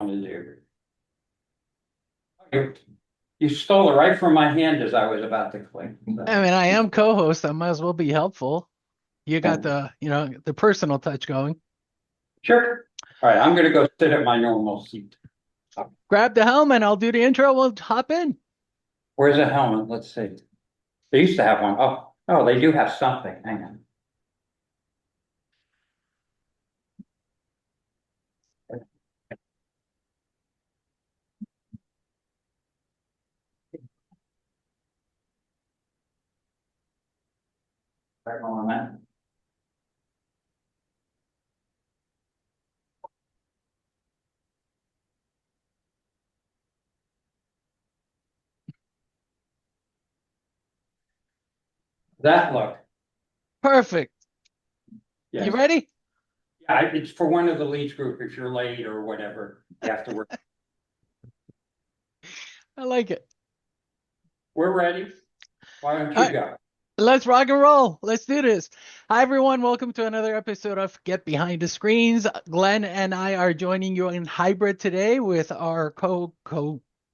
to do. You, you stole it right from my hand as I was about to click. I mean, I am co-host. I might as well be helpful. You got So, the personal touch going. sure. All right, I'm gonna go sit at my normal seat. Grab the helm and I'll do the intro. We'll hop in. Where's a helmet? Let's see. They used to have one. Oh, they do have something. Hang on. Back on that. That look. Perfect. You Yes. ready? Yeah, it's for one of the leads group. If you're late or whatever, you have to work. I like it. We're ready. Why don't All you right, go? let's rock and roll. Let's do this. Hi, everyone. Welcome to another episode of Get Behind the Screens. Glenn and I are joining you in hybrid today with our co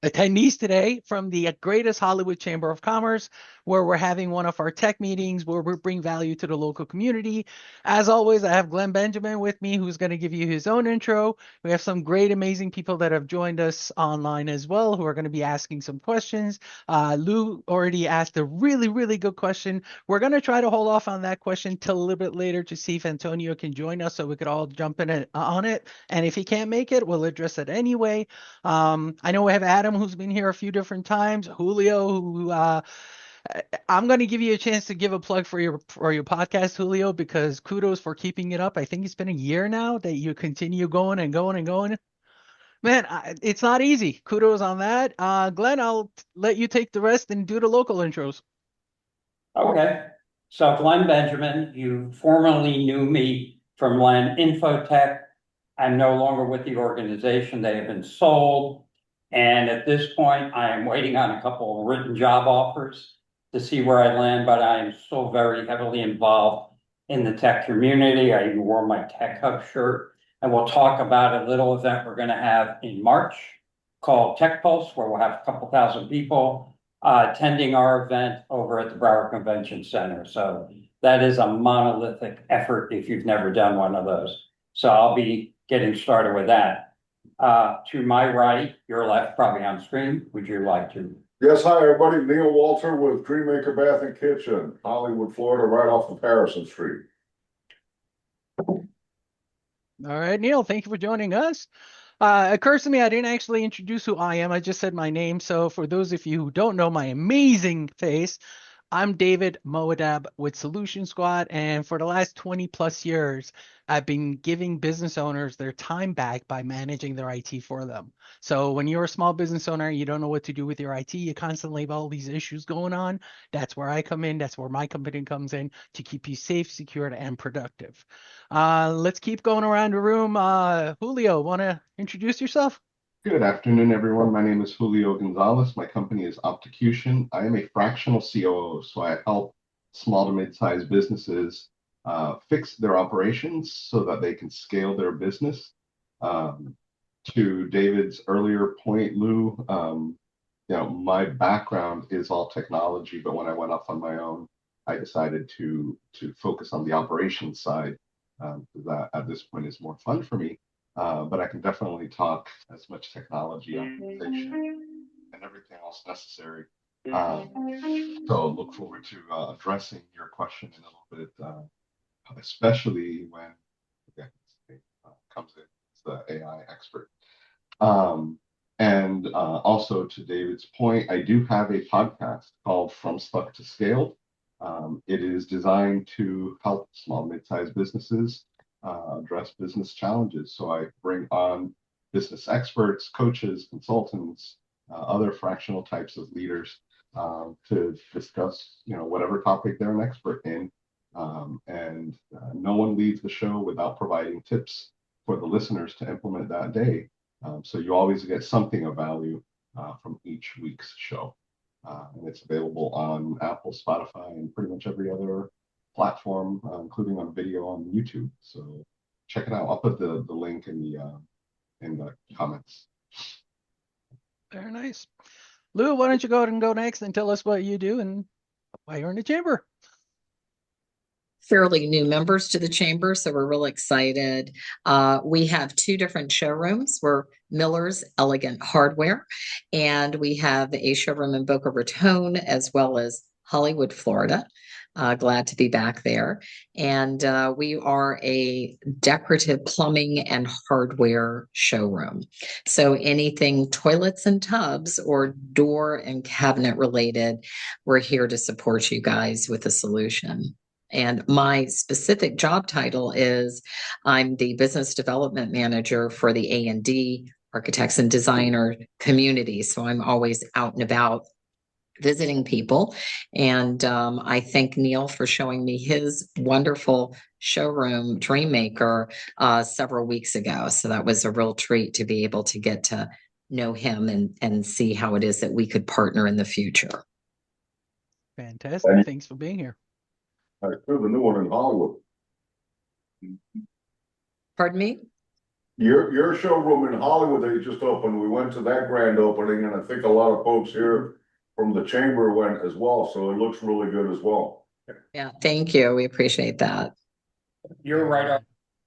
attendees today from the greatest Hollywood Chamber of Commerce, where we're having one of our tech meetings where we bring value to the local community. As always, I have Glenn Benjamin with me, who's going to give you his own intro. We have some great, amazing people that have joined us online as well, who are going to be asking some questions. Lou already asked a really, really good question. We're going to try to hold off on that question till a little bit later to see if Antonio can join us so we could all jump in on it. And if he can't make it, we'll address it anyway. I know we have Adam who's been here a few different times, Julio, who I'm going to give you a chance to give a plug for your podcast, Julio, because kudos for keeping it up. I think it's been a year now that you continue going and going and going. Man, it's not easy. Kudos on that. Glenn, I'll let you take the rest and do the local intros. Okay. So Glenn Benjamin, you formerly knew me from Len Infotech. I'm no longer with the organization. They have been sold. And at this point, I am waiting on a couple of written job offers to see where I land, but I am so very heavily involved in the tech community. I even wore my Tech Hub shirt. And we'll talk about a little event we're going to have in March called Tech Pulse, where we'll have a couple thousand people attending our event over at the Broward Convention Center. So that is a monolithic effort if you've never done one of those. So I'll be getting started with that. To my right, your left, probably on screen. Would you like to? Yes, hi, everybody. Neil Walter with Dreammaker Bath and Kitchen, Hollywood, Florida, right off of Harrison Street. All right, Neil, thank you for joining us. Occurs to me, I didn't actually introduce who I am. I just said my name. So for those of you who don't know my amazing face, I'm David Moadab with Solution Squad, and for the last 20 plus years, I've been giving business owners their time back by managing their IT for them. So when you're a small business owner, you don't know what to do with your IT, you constantly have all these issues going on. That's where I come in. That's where my company comes in to keep you safe, secured, and productive. Let's keep going around the room. Julio, want to introduce yourself? Good afternoon, everyone. My name is Julio Gonzalez. My company is Opticution. I am a fractional COO, so I help small to mid-sized businesses fix their operations so that they can scale their business. Um, to David's earlier point, Lou, my background is all technology, but when I went off on my own, I decided to focus on the operations side. That at this point is more fun for me. But I can definitely talk as much technology, optimization, and everything else necessary. So look forward to addressing your question in a little bit, especially when yeah, comes in as the AI expert. And also to David's point, I do have a podcast called From Stuck to Scaled. It is designed to help small, mid-sized businesses address business challenges. So I bring on business experts, coaches, consultants, other fractional types of leaders to discuss, whatever topic they're an expert in. And no one leaves the show without providing tips for the listeners to implement that day. So you always get something of value from each week's show. And it's available on Apple, Spotify, and pretty much every other platform, including on video on YouTube. So check it out. I'll put the link in in the comments. Very nice. Lou, why don't you go ahead and go next and tell us what you do and why you're in the chamber? Fairly new members to the chamber, so we're real excited. We have two different showrooms. We're Miller's Elegant Hardware, and we have a showroom in Boca Raton as well as Hollywood, Florida. Glad to be back there. And we are a decorative plumbing and hardware showroom. So anything toilets and tubs or door and cabinet related, we're here to support you guys with a solution. And my specific job title is I'm the business development manager for the A&D architects and designer community. So I'm always out and about visiting people. And I thank Neil for showing me his wonderful showroom, Dreammaker, several weeks ago. So that was a real treat to be able to get to know him and see how it is that we could partner in the future. Fantastic. Thanks for being here. I feel the new one in Hollywood. Pardon me? Your showroom in Hollywood that you just opened, we went to that grand opening, and I think a lot of folks here from the chamber went as well, so it looks really good as well. Yeah, thank you. We appreciate that. You're right off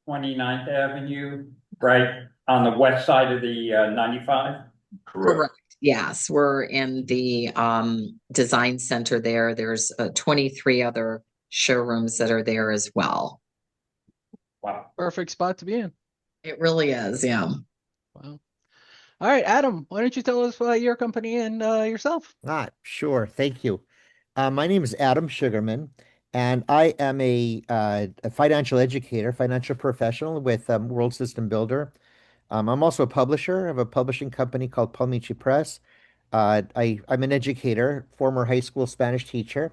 29th Avenue, right on the west side of the 95? Correct. Yes, we're in the design center there. There's 23 other showrooms that are there as well. Wow. Perfect spot to be in. It really is, yeah. Wow. All right, Adam, why don't you tell us about your company and yourself? Sure. Thank you. My name is Adam Sugarman, and I am a financial educator, financial professional with World System Builder. I'm also a publisher. I have a publishing company called Palmici Press. I'm an educator, former high school Spanish teacher.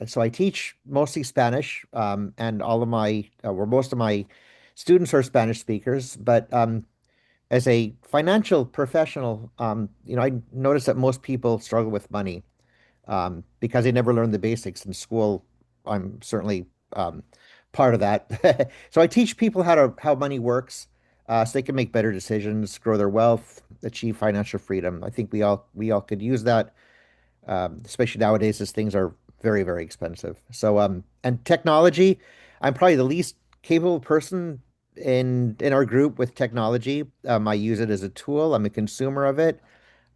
So I teach mostly Spanish, and all of my, or most of my students are Spanish speakers. But as a financial professional, I notice that most people struggle with money because they never learn the basics in school. I'm certainly part of that. So I teach people how money works, so they can make better decisions, grow their wealth, achieve financial freedom. I think we all could use that, especially nowadays as things are very, very expensive. So and technology, I'm probably the least capable person in our group with technology. I use it as a tool. I'm a consumer of it.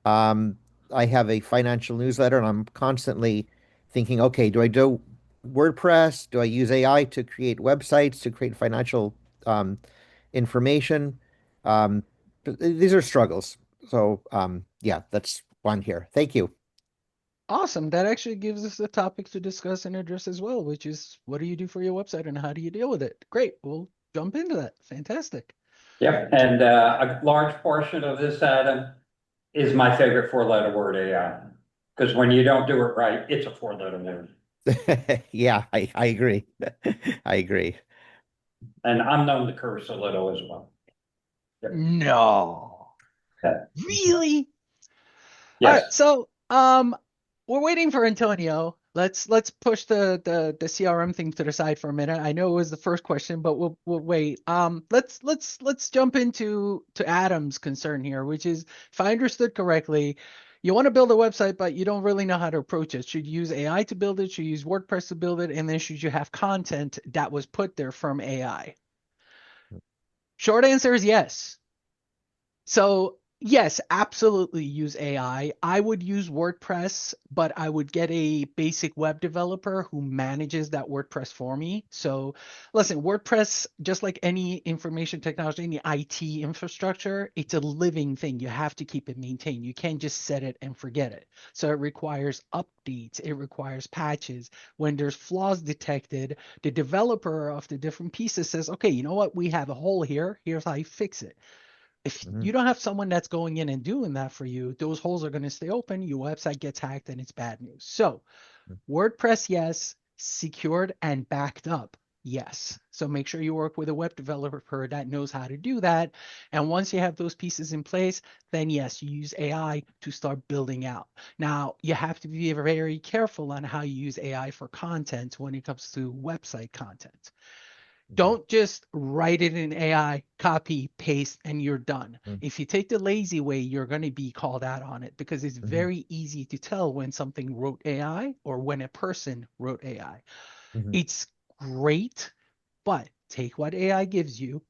Um, I have a financial newsletter, and I'm constantly thinking, okay, do I do WordPress? Do I use AI to create websites, to create financial information? But these are struggles. So yeah, that's why I'm here. Thank you. Awesome. That actually gives us a topic to discuss and address as well, which is what do you do for your website and how do you deal with it? Great. We'll jump into that. Fantastic. Yep, and a large portion of this, Adam, is my favorite four-letter word, AI. Because when you don't do it right, it's a four-letter word. Yeah, I agree. I agree. And I'm known to curse a little as well. No. Yeah. Really? All Yes. right. So we're waiting for Antonio. Let's push the CRM thing to the side for a minute. I know it was the first question, but we'll wait. Let's jump into Adam's concern here, which is, if I understood correctly, you want to build a website, but you don't really know how to approach it. Should you use AI to build it? Should you use WordPress to build it? And then should you have content that was put there from AI? Short answer is yes. So yes, absolutely use AI. I would use WordPress, but I would get a basic web developer who manages that WordPress for me. So listen, WordPress, just like any information technology, any IT infrastructure, it's a living thing. You have to keep it maintained. You can't just set it and forget it. So it requires updates. It requires patches. When there's flaws detected, the developer of the different pieces says, okay, you know what? We have a hole here. Here's how you fix it. If you don't have someone that's going in and doing that for you, those holes are going to stay open. Your website gets hacked and it's bad news. So WordPress, yes. Secured and backed up, yes. So make sure you work with a web developer that knows how to do that. And once you have those pieces in place, then yes, you use AI to start building out. Now, you have to be very careful on how you use AI for content when it comes to website content. Don't just write it in AI, copy, paste, and you're done. Mm-hmm. If you take the lazy way, you're going to be called out on it because it's very easy to tell when something wrote AI or when a person wrote AI. Mm-hmm. It's great, but take what AI gives you,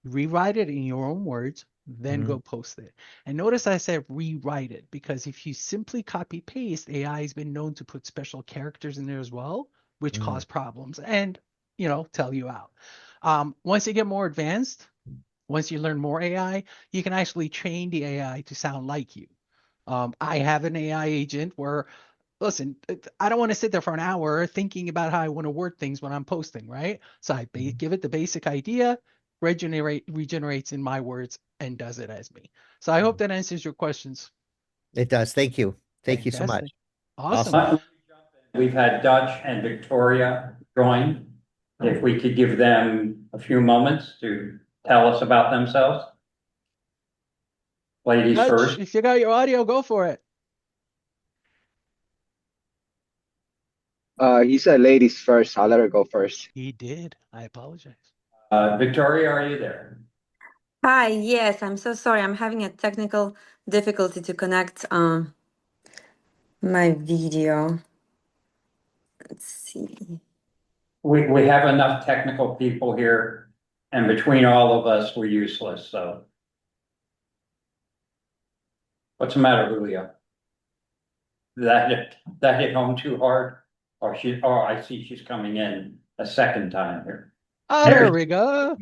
rewrite it in your own words, then Mm-hmm. go post it. And notice I said rewrite it because if you simply copy paste, AI has been known to put special characters in there as well, which Mm-hmm. cause problems and tell you out. Once you get more advanced, once you learn more AI, you can actually train the AI to sound like you. I have an AI agent where, listen, I don't want to sit there for an hour thinking about how I want to word things when I'm posting, right? So I give it the basic idea, regenerates in my words, and does it as me. So I hope that answers your questions. It does. Thank you. Thank you so Fantastic. much. Awesome. Awesome. We've had Dutch and Victoria join. If we could give them a few moments to tell us about themselves. Ladies Dutch, first. if you got your audio, go for it. He said ladies first. I'll let her go first. He did. I apologize. Victoria, are you there? Hi, yes, I'm so sorry. I'm having a technical difficulty to connect my video. Let's see. We have enough technical people here, and between all of us, we're useless, so. What's the matter, Julio? That hit home too hard? I see she's coming in a second time here. Oh, there we go.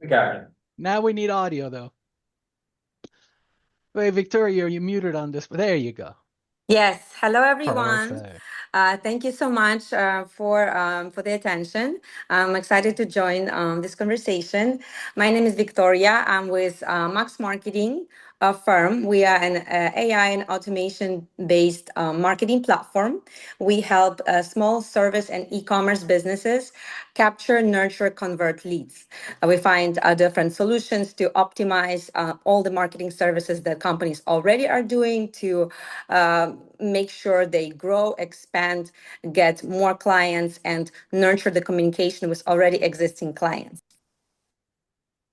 We got it. Now we need audio, though. Wait, Victoria, you muted on this, but there you go. Yes, hello everyone. Perfect. Thank you so much for the attention. I'm excited to join this conversation. My name is Victoria. I'm with Max Marketing, a firm. We are an AI and automation based marketing platform. We help small service and e-commerce businesses capture, nurture, convert leads. We find different solutions to optimize all the marketing services that companies already are doing to make sure they grow, expand, get more clients, and nurture the communication with already existing clients.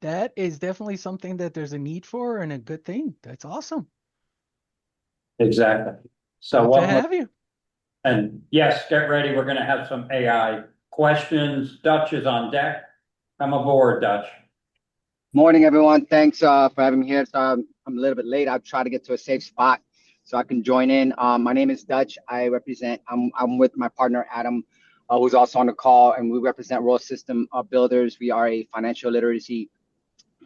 That is definitely something that there's a need for and a good thing. That's awesome. Exactly. So Good to have you. and yes, get ready. We're gonna have some AI questions. Dutch is on deck. Come aboard, Dutch. Morning, everyone. Thanks for having me here. So I'm a little bit late. I'll try to get to a safe spot so I can join in. My name is Dutch. I'm with my partner Adam, who's also on the call, and we represent Rural System Builders. We are a financial literacy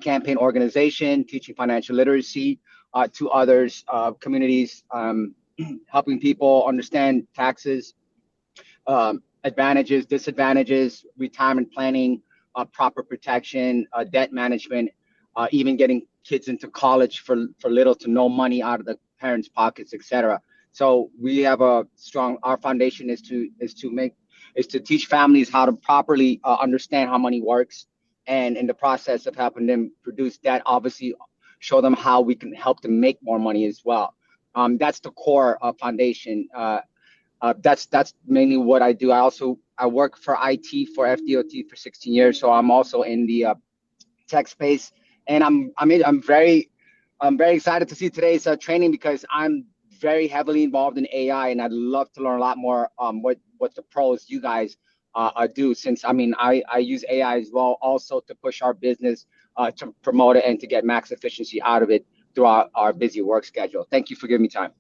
campaign organization teaching financial literacy to others, communities, helping people understand taxes, advantages, disadvantages, retirement planning, proper protection, debt management, even getting kids into college for little to no money out of the parents' pockets, etc. So we have our foundation is to teach families how to properly understand how money works, and in the process of helping them produce debt, obviously show them how we can help them make more money as well. That's the core foundation. That's mainly what I do. I work for IT for FDOT for 16 years, so I'm also in the tech space, and I'm very excited to see today's training because I'm very heavily involved in AI, and I'd love to learn a lot more what the pros you guys do. Since I use AI as well, also to push our business, to promote it, and to get max efficiency out of it throughout our busy work schedule. Thank you for giving me time.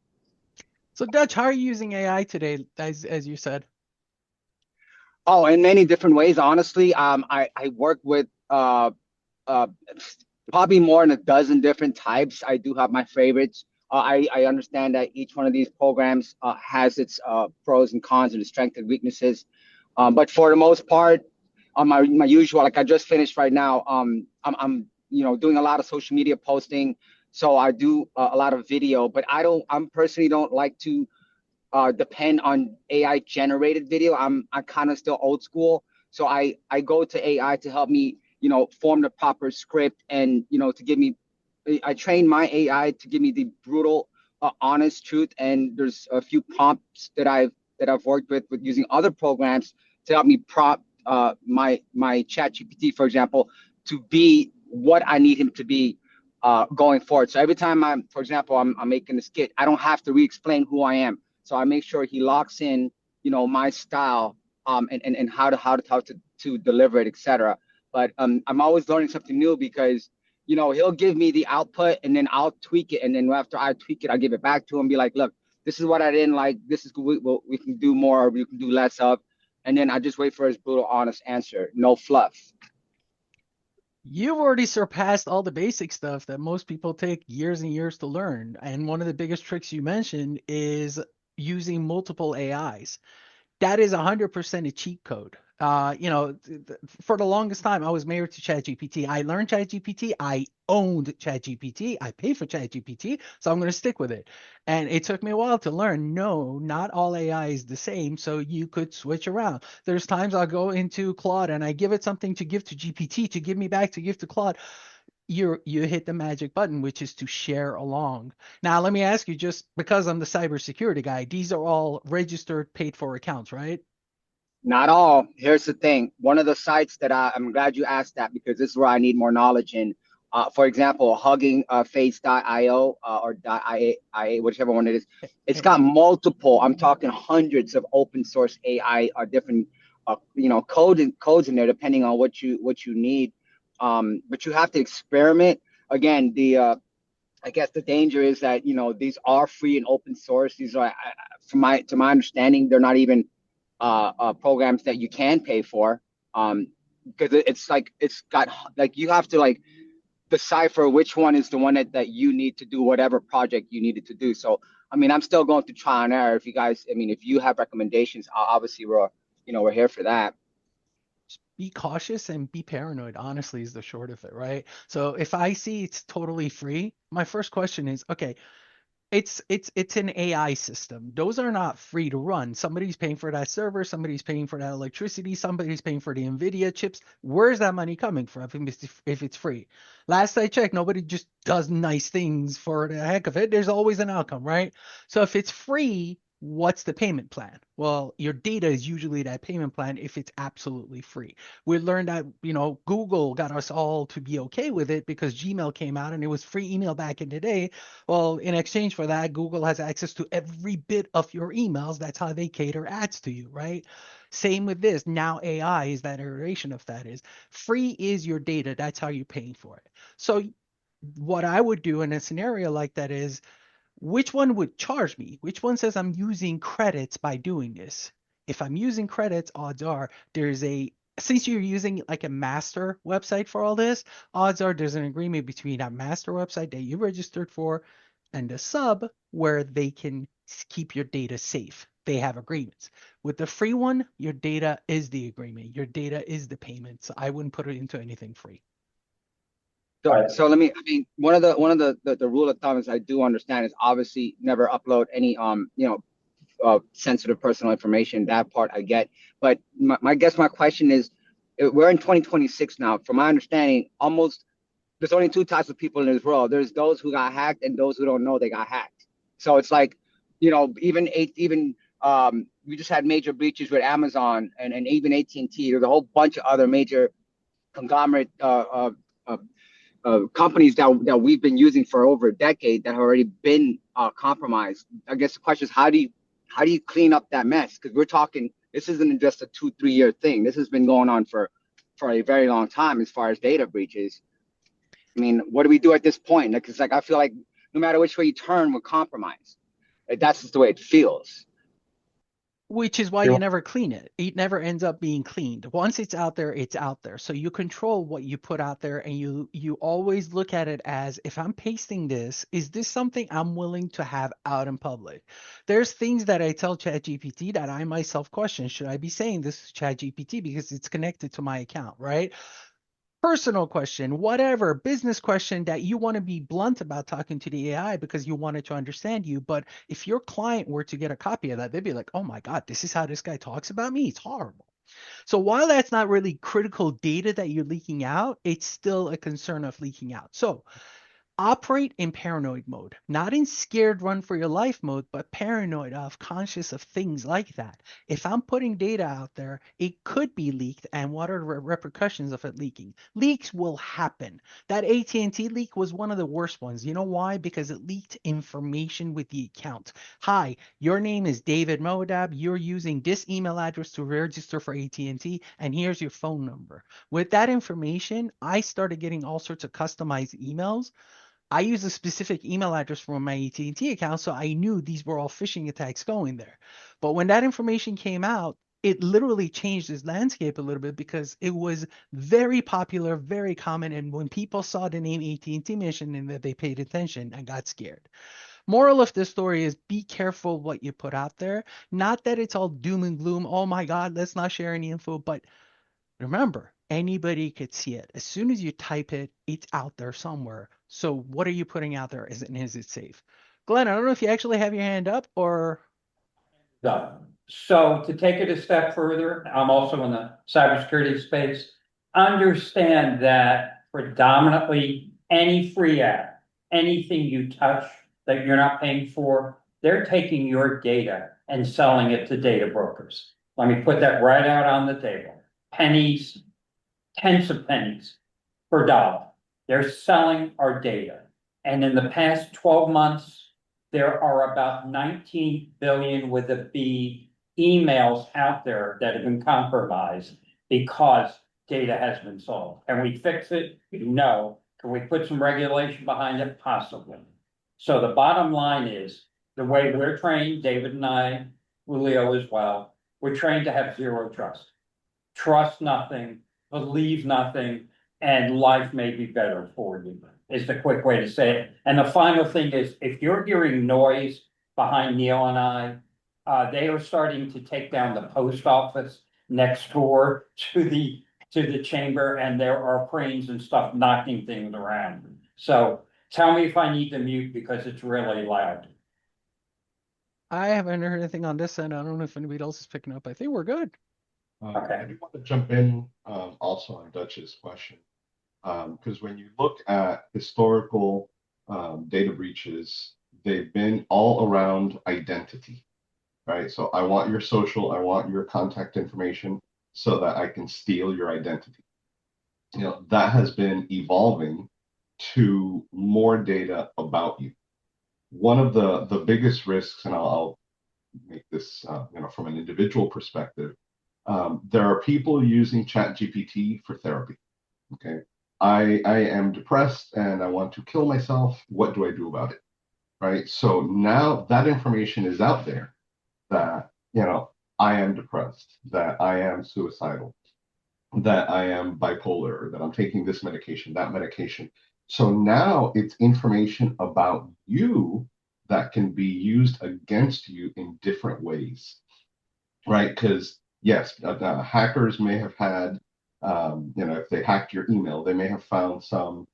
So, Dutch, how are you using AI today, as you said? Oh, in many different ways, honestly. I work with uh, probably more than a dozen different types. I do have my favorites. I understand that each one of these programs has its pros and cons and strengths and weaknesses. But for the most part, on my usual, like I just finished right now, I'm doing a lot of social media posting. So I do a lot of video, but I'm personally don't like to depend on AI generated video. I kind of still old school. So I go to AI to help me, form the proper script, and, to give me, I train my AI to give me the brutal, honest truth. And there's a few prompts that I've worked with using other programs to help me my chat GPT, for example, to be what I need him to be going forward. So every time for example, I'm making a skit, I don't have to re-explain who I am. So I make sure he locks in, my style, and how to deliver it, etc. But I'm always learning something new because he'll give me the output and then I'll tweak it, and then after I tweak it, I'll give it back to him, be like, look, this is what I didn't like. This is what we can do more, or we can do less of, and then I just wait for his brutal, honest answer, no fluff. You've already surpassed all the basic stuff that most people take years and years to learn. And one of the biggest tricks you mentioned is using multiple AIs. That is 100% a cheat code. For the longest time, I was married to ChatGPT. I learned ChatGPT. I owned ChatGPT. I pay for ChatGPT, so I'm going to stick with it. And it took me a while to learn, no, not all AI is the same, so you could switch around. There's times I'll go into Claude and I give it something to give to GPT to give me back to give to Claude. You hit the magic button, which is to share along. Now, let me ask you, just because I'm the cybersecurity guy, these are all registered, paid for accounts, right? Not all. Here's the thing. One of the sites that I'm glad you asked that, because this is where I need more knowledge in. For example, Hugging Face.io or .ia, whichever one it is. It's got multiple. I'm talking hundreds of open source AI different, codes in there, depending on what you need. But you have to experiment. Again, I guess the danger is that these are free and open source. These are, to my understanding, they're not even programs that you can pay for, because it's got you have to decipher which one is the one that you need to do whatever project you needed to do. So I'm still going through trial and error. If you guys, if you have recommendations, obviously we're here for that. Be cautious and be paranoid, honestly, is the short of it, right? So if I see it's totally free, my first question is, okay, it's an AI system. Those are not free to run. Somebody's paying for that server, somebody's paying for that electricity, somebody's paying for the Nvidia chips. Where's that money coming from if it's free? Last I checked, nobody just does nice things for the heck of it. There's always an outcome, right? So if it's free, what's the payment plan? Well, your data is usually that payment plan if it's absolutely free. We learned that, Google got us all to be okay with it because Gmail came out and it was free email back in the day. Well, in exchange for that, Google has access to every bit of your emails. That's how they cater ads to you, right? Same with this. Now AI is that iteration of that is free is your data. That's how you're paying for it. So what I would do in a scenario like that is, which one would charge me? Which one says I'm using credits by doing this? If I'm using credits, odds are since you're using like a master website for all this, odds are there's an agreement between that master website that you registered for and the sub where they can keep your data safe. They have agreements. With the free one, your data is the agreement. Your data is the payment. So I wouldn't put it into anything free. So one of the rule of thumb is I do understand is obviously never upload any sensitive personal information. That part I get, but my question is, we're in 2026 now. From my understanding, there's only two types of people in this world. There's those who got hacked and those who don't know they got hacked. So it's like, even we just had major breaches with Amazon and even AT&T. There's a whole bunch of other major conglomerate companies that we've been using for over a decade that have already been compromised. I guess the question is, how do you clean up that mess? Because we're talking, this isn't just a 2-3 year thing. This has been going on for a very long time as far as data breaches. What do we do at this point? Because I feel like no matter which way you turn, we're compromised. That's just the way it feels. Which is why you never clean it. It never ends up being cleaned. Once it's out there, it's out there. So you control what you put out there, and you always look at it as, if I'm pasting this, is this something I'm willing to have out in public? There's things that I tell ChatGPT that I myself question. Should I be saying this to ChatGPT because it's connected to my account, right? Personal question, whatever, business question that you want to be blunt about talking to the AI because you want it to understand you. But if your client were to get a copy of that, they'd be like, oh my God, this is how this guy talks about me. It's horrible. So while that's not really critical data that you're leaking out, it's still a concern of leaking out. So Operate in paranoid mode, not in scared run for your life mode, but paranoid of conscious of things like that. If I'm putting data out there, it could be leaked, and what are the repercussions of it leaking? Leaks will happen. That AT&T leak was one of the worst ones. You know why? Because it leaked information with the account. Hi, your name is David Modab. You're using this email address to register for AT&T, and here's your phone number. With that information, I started getting all sorts of customized emails. I use a specific email address from my AT&T account, so I knew these were all phishing attacks going there. But when that information came out, it literally changed this landscape a little bit because it was very popular, very common, and when people saw the name AT&T mentioned and that they paid attention and got scared. Moral of this story is be careful what you put out there. Not that it's all doom and gloom. Oh my God, let's not share any info, but remember, anybody could see it. As soon as you type it, it's out there somewhere. So what are you putting out there? Is it safe? Glenn, I don't know if you actually have your hand up or Done. So to take it a step further, I'm also in the cybersecurity space. Understand that predominantly any free app, anything you touch that you're not paying for, they're taking your data and selling it to data brokers. Let me put that right out on the table. Pennies, tens of pennies per dollar. They're selling our data. And in the past 12 months, there are about 19 billion with a B emails out there that have been compromised because data has been sold. Can we fix it? No. Can we put some regulation behind it? Possibly. So the bottom line is the way we're trained, David and I, Julio as well, we're trained to have zero trust. Trust nothing, believe nothing, and life may be better for you, is the quick way to say it. And the final thing is, if you're hearing noise behind Neil and I, they are starting to take down the post office next door to the chamber, and there are cranes and stuff knocking things around. So tell me if I need to mute because it's really loud. I haven't heard anything on this end. I don't know if anybody else is picking up. I think we're good. Okay. I do want to jump in also on Dutch's question. Because when you look at historical data breaches, they've been all around identity, right? So I want your social, I want your contact information so that I can steal your identity. You know, that has been evolving to more data about you. One of the biggest risks, and I'll make this from an individual perspective, there are people using ChatGPT for therapy. Okay, I am depressed and I want to kill myself. What do I do about it? Right. So now that information is out there that, I am depressed, that I am suicidal, that I am bipolar, that I'm taking this medication, that medication. So now it's information about you that can be used against you in different ways, right? Because yes, hackers may have had, if they hacked your email, they may have found some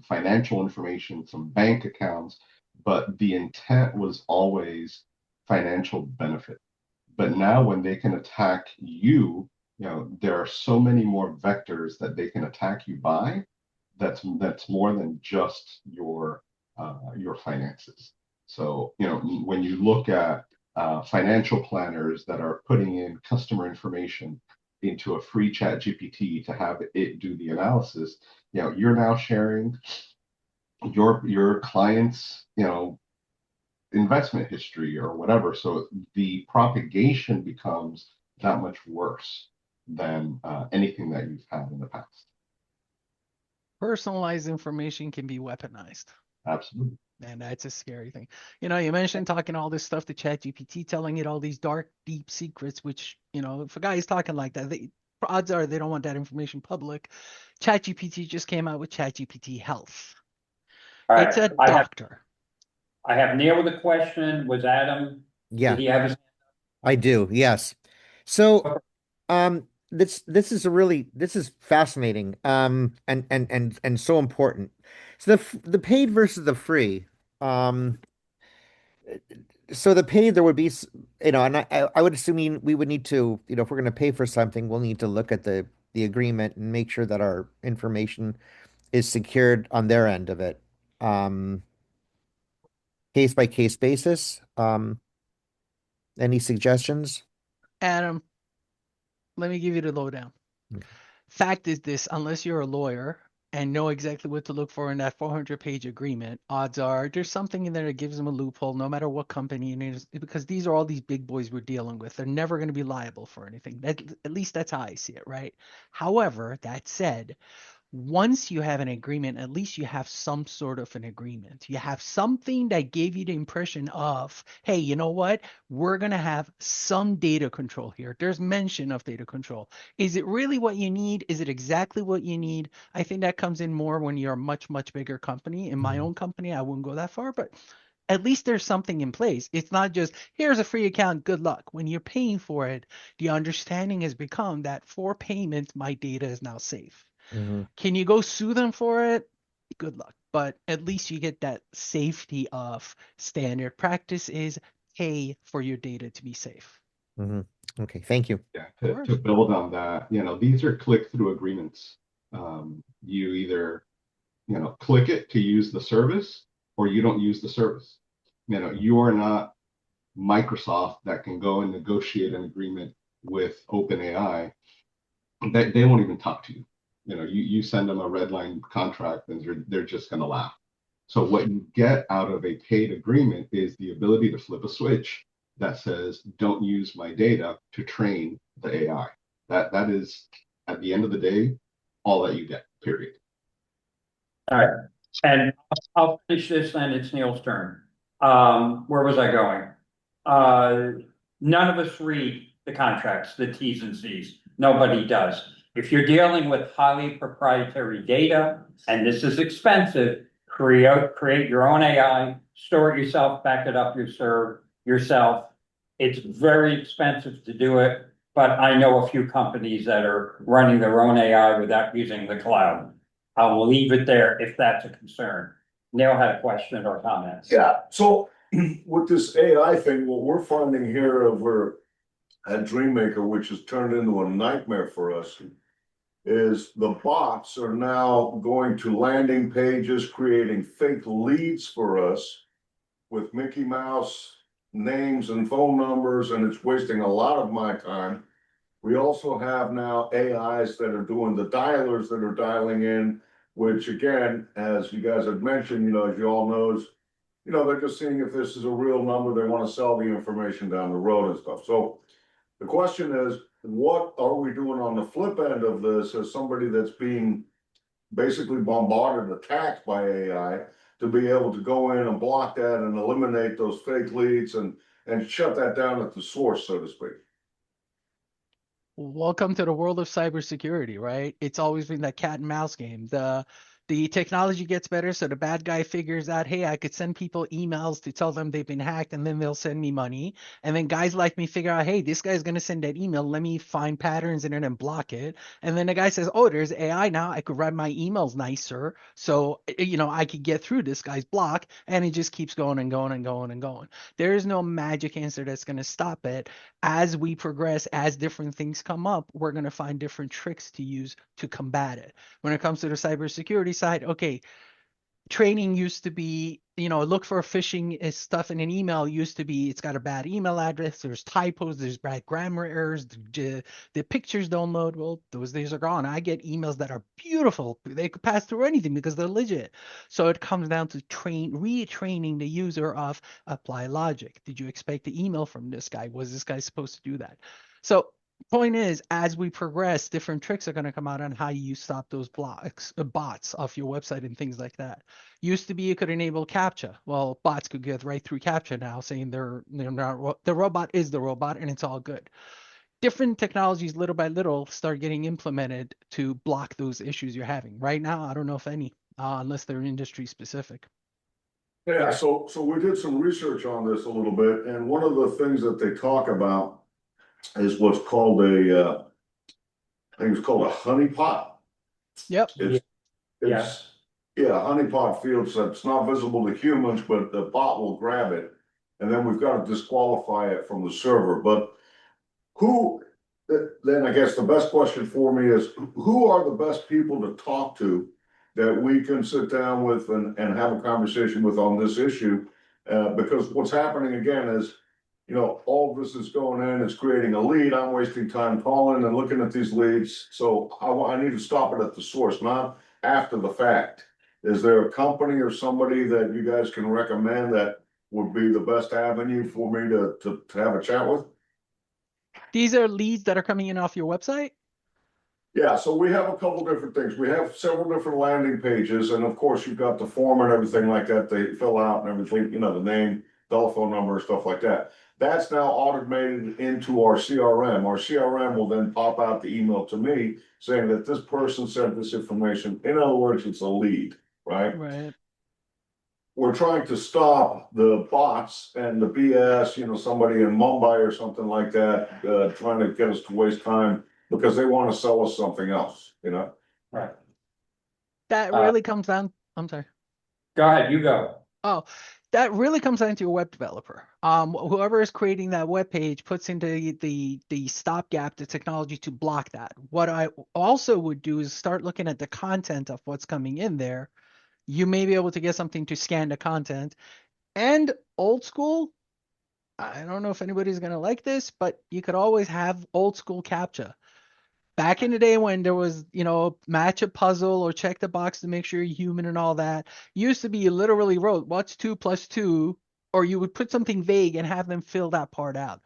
financial information, some bank accounts, but the intent was always financial benefit. But now when they can attack you, there are so many more vectors that they can attack you by. That's more than just your finances. So when you look at financial planners that are putting in customer information into a free chat GPT to have it do the analysis, you're now sharing your client's investment history or whatever. So the propagation becomes that much worse than anything that you've had in the past. Personalized information can be weaponized. Absolutely. And that's a scary thing. You mentioned talking all this stuff to ChatGPT, telling it all these dark, deep secrets, which, if a guy is talking like that, odds are they don't want that information public. ChatGPT just came out with ChatGPT Health. All It's right. a doctor. I have Neil with a question. Was Adam? Yeah, Did he have his? I do. Yes. So, this is fascinating, and so important. So the paid versus the free. Um, so the paid, there would be, and I would assume we would need to, if we're going to pay for something, we'll need to look at the agreement and make sure that our information is secured on their end of it. um, case by case basis. Any suggestions? Adam, let me give you the lowdown. Okay. Fact is this, unless you're a lawyer and know exactly what to look for in that 400-page agreement, odds are there's something in there that gives them a loophole, no matter what company it is, because these are all these big boys we're dealing with. They're never going to be liable for anything. At least that's how I see it, right? However, that said, once you have an agreement, at least you have some sort of an agreement. You have something that gave you the impression of, hey, you know what? We're going to have some data control here. There's mention of data control. Is it really what you need? Is it exactly what you need? I think that comes in more when you're a much, much bigger company. In my own company, I wouldn't go that far, but at least there's something in place. It's not just, here's a free account, good luck. When you're paying for it, the understanding has become that for payment, my data is now safe. Mm-hmm. Can you go sue them for it? Good luck. But at least you get that safety of standard practice is pay for your data to be safe. Mm-hmm. Okay, thank you. Yeah, Of to course. build on that, these are click-through agreements. You either, click it to use the service or you don't use the service. You are not Microsoft that can go and negotiate an agreement with OpenAI. They won't even talk to you. You send them a red line contract and they're just going to laugh. So what you get out of a paid agreement is the ability to flip a switch that says, don't use my data to train the AI. That is, at the end of the day, all that you get, period. All right, and I'll finish this, then it's Neil's turn. Where was I going? None of us read the contracts, the Ts and Cs. Nobody does. If you're dealing with highly proprietary data, and this is expensive, create your own AI, store it yourself, back it up yourself. It's very expensive to do it, but I know a few companies that are running their own AI without using the cloud. I'll leave it there if that's a concern. Neil had a question or comments. Yeah, so with this AI thing, what we're finding here over at Dreammaker, which has turned into a nightmare for us, is the bots are now going to landing pages, creating fake leads for us with Mickey Mouse names and phone numbers, and it's wasting a lot of my time. We also have now AIs that are doing the dialers that are dialing in, which again, as you guys have mentioned, as you all knows, they're just seeing if this is a real number. They want to sell the information down the road and stuff. So the question is, what are we doing on the flip end of this as somebody that's being basically bombarded, attacked by AI, to be able to go in and block that and eliminate those fake leads and shut that down at the source, so to speak? Welcome to the world of cybersecurity, right? It's always been that cat and mouse game. The technology gets better, so the bad guy figures out, hey, I could send people emails to tell them they've been hacked, and then they'll send me money. And then guys like me figure out, hey, this guy's going to send that email. Let me find patterns in it and block it. And then the guy says, oh, there's AI now. I could write my emails nicer, so I could get through this guy's block. And it just keeps going and going and going and going. There is no magic answer that's going to stop it. As we progress, as different things come up, we're going to find different tricks to use to combat it. When it comes to the cybersecurity side, okay, training used to be, look for phishing stuff in an email used to be, it's got a bad email address, there's typos, there's bad grammar errors, the pictures don't load. Well, those days are gone. I get emails that are beautiful. They could pass through anything because they're legit. So it comes down to retraining the user of apply logic. Did you expect the email from this guy? Was this guy supposed to do that? So point is, as we progress, different tricks are going to come out on how you stop those bots off your website and things like that. Used to be you could enable CAPTCHA. Well, bots could get right through CAPTCHA now, saying they're not, the robot is the robot, and it's all good. Different technologies, little by little, start getting implemented to block those issues you're having. Right now, I don't know if any, unless they're industry specific. Yeah, so we did some research on this a little bit, and one of the things that they talk about is what's called I think it's called a honeypot. Yep. It's honeypot fields that's not visible to humans, but the bot will grab it, and then we've got to disqualify it from the server. But then I guess the best question for me is, who are the best people to talk to that we can sit down with and have a conversation with on this issue. Because what's happening again is, all of this is going in, it's creating a lead. I'm wasting time calling and looking at these leads. So I need to stop it at the source, not after the fact. Is there a company or somebody that you guys can recommend that would be the best avenue for me to have a chat with? These are leads that are coming in off your website? Yeah, so we have a couple different things. We have several different landing pages, and of course, you've got the form and everything like that they fill out and everything, the name, telephone number, stuff like that. That's now automated into our CRM. Our CRM will then pop out the email to me saying that this person sent this information. In other words, it's a lead, right? Right. We're trying to stop the bots and the BS, somebody in Mumbai or something like that, trying to get us to waste time because they want to sell us something else, Right. That really comes down. I'm sorry. Go ahead, you go. Oh, that really comes down to your web developer. Whoever is creating that web page puts into the stopgap the technology to block that. What I also would do is start looking at the content of what's coming in there. You may be able to get something to scan the content. And old school, I don't know if anybody's going to like this, but you could always have old school CAPTCHA. Back in the day when there was, match a puzzle or check the box to make sure you're human and all that, used to be you literally wrote, what's 2 + 2? Or you would put something vague and have them fill that part out.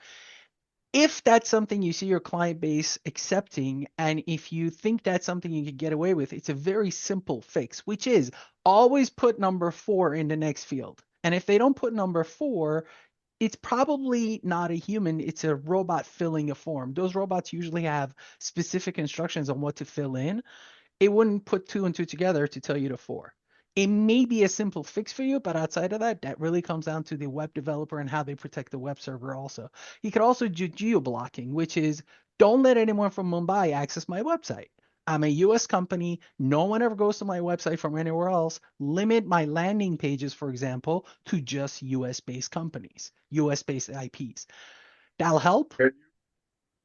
If that's something you see your client base accepting, and if you think that's something you could get away with, it's a very simple fix, which is always put number 4 in the next field. And if they don't put number 4, it's probably not a human, it's a robot filling a form. Those robots usually have specific instructions on what to fill in. It wouldn't put 2 and 2 together to tell you to 4. It may be a simple fix for you, but outside of that, that really comes down to the web developer and how they protect the web server also. You could also do geo-blocking, which is don't let anyone from Mumbai access my website. I'm a US company. No one ever goes to my website from anywhere else. Limit my landing pages, for example, to just US based companies, US based IPs. That'll help. Yeah,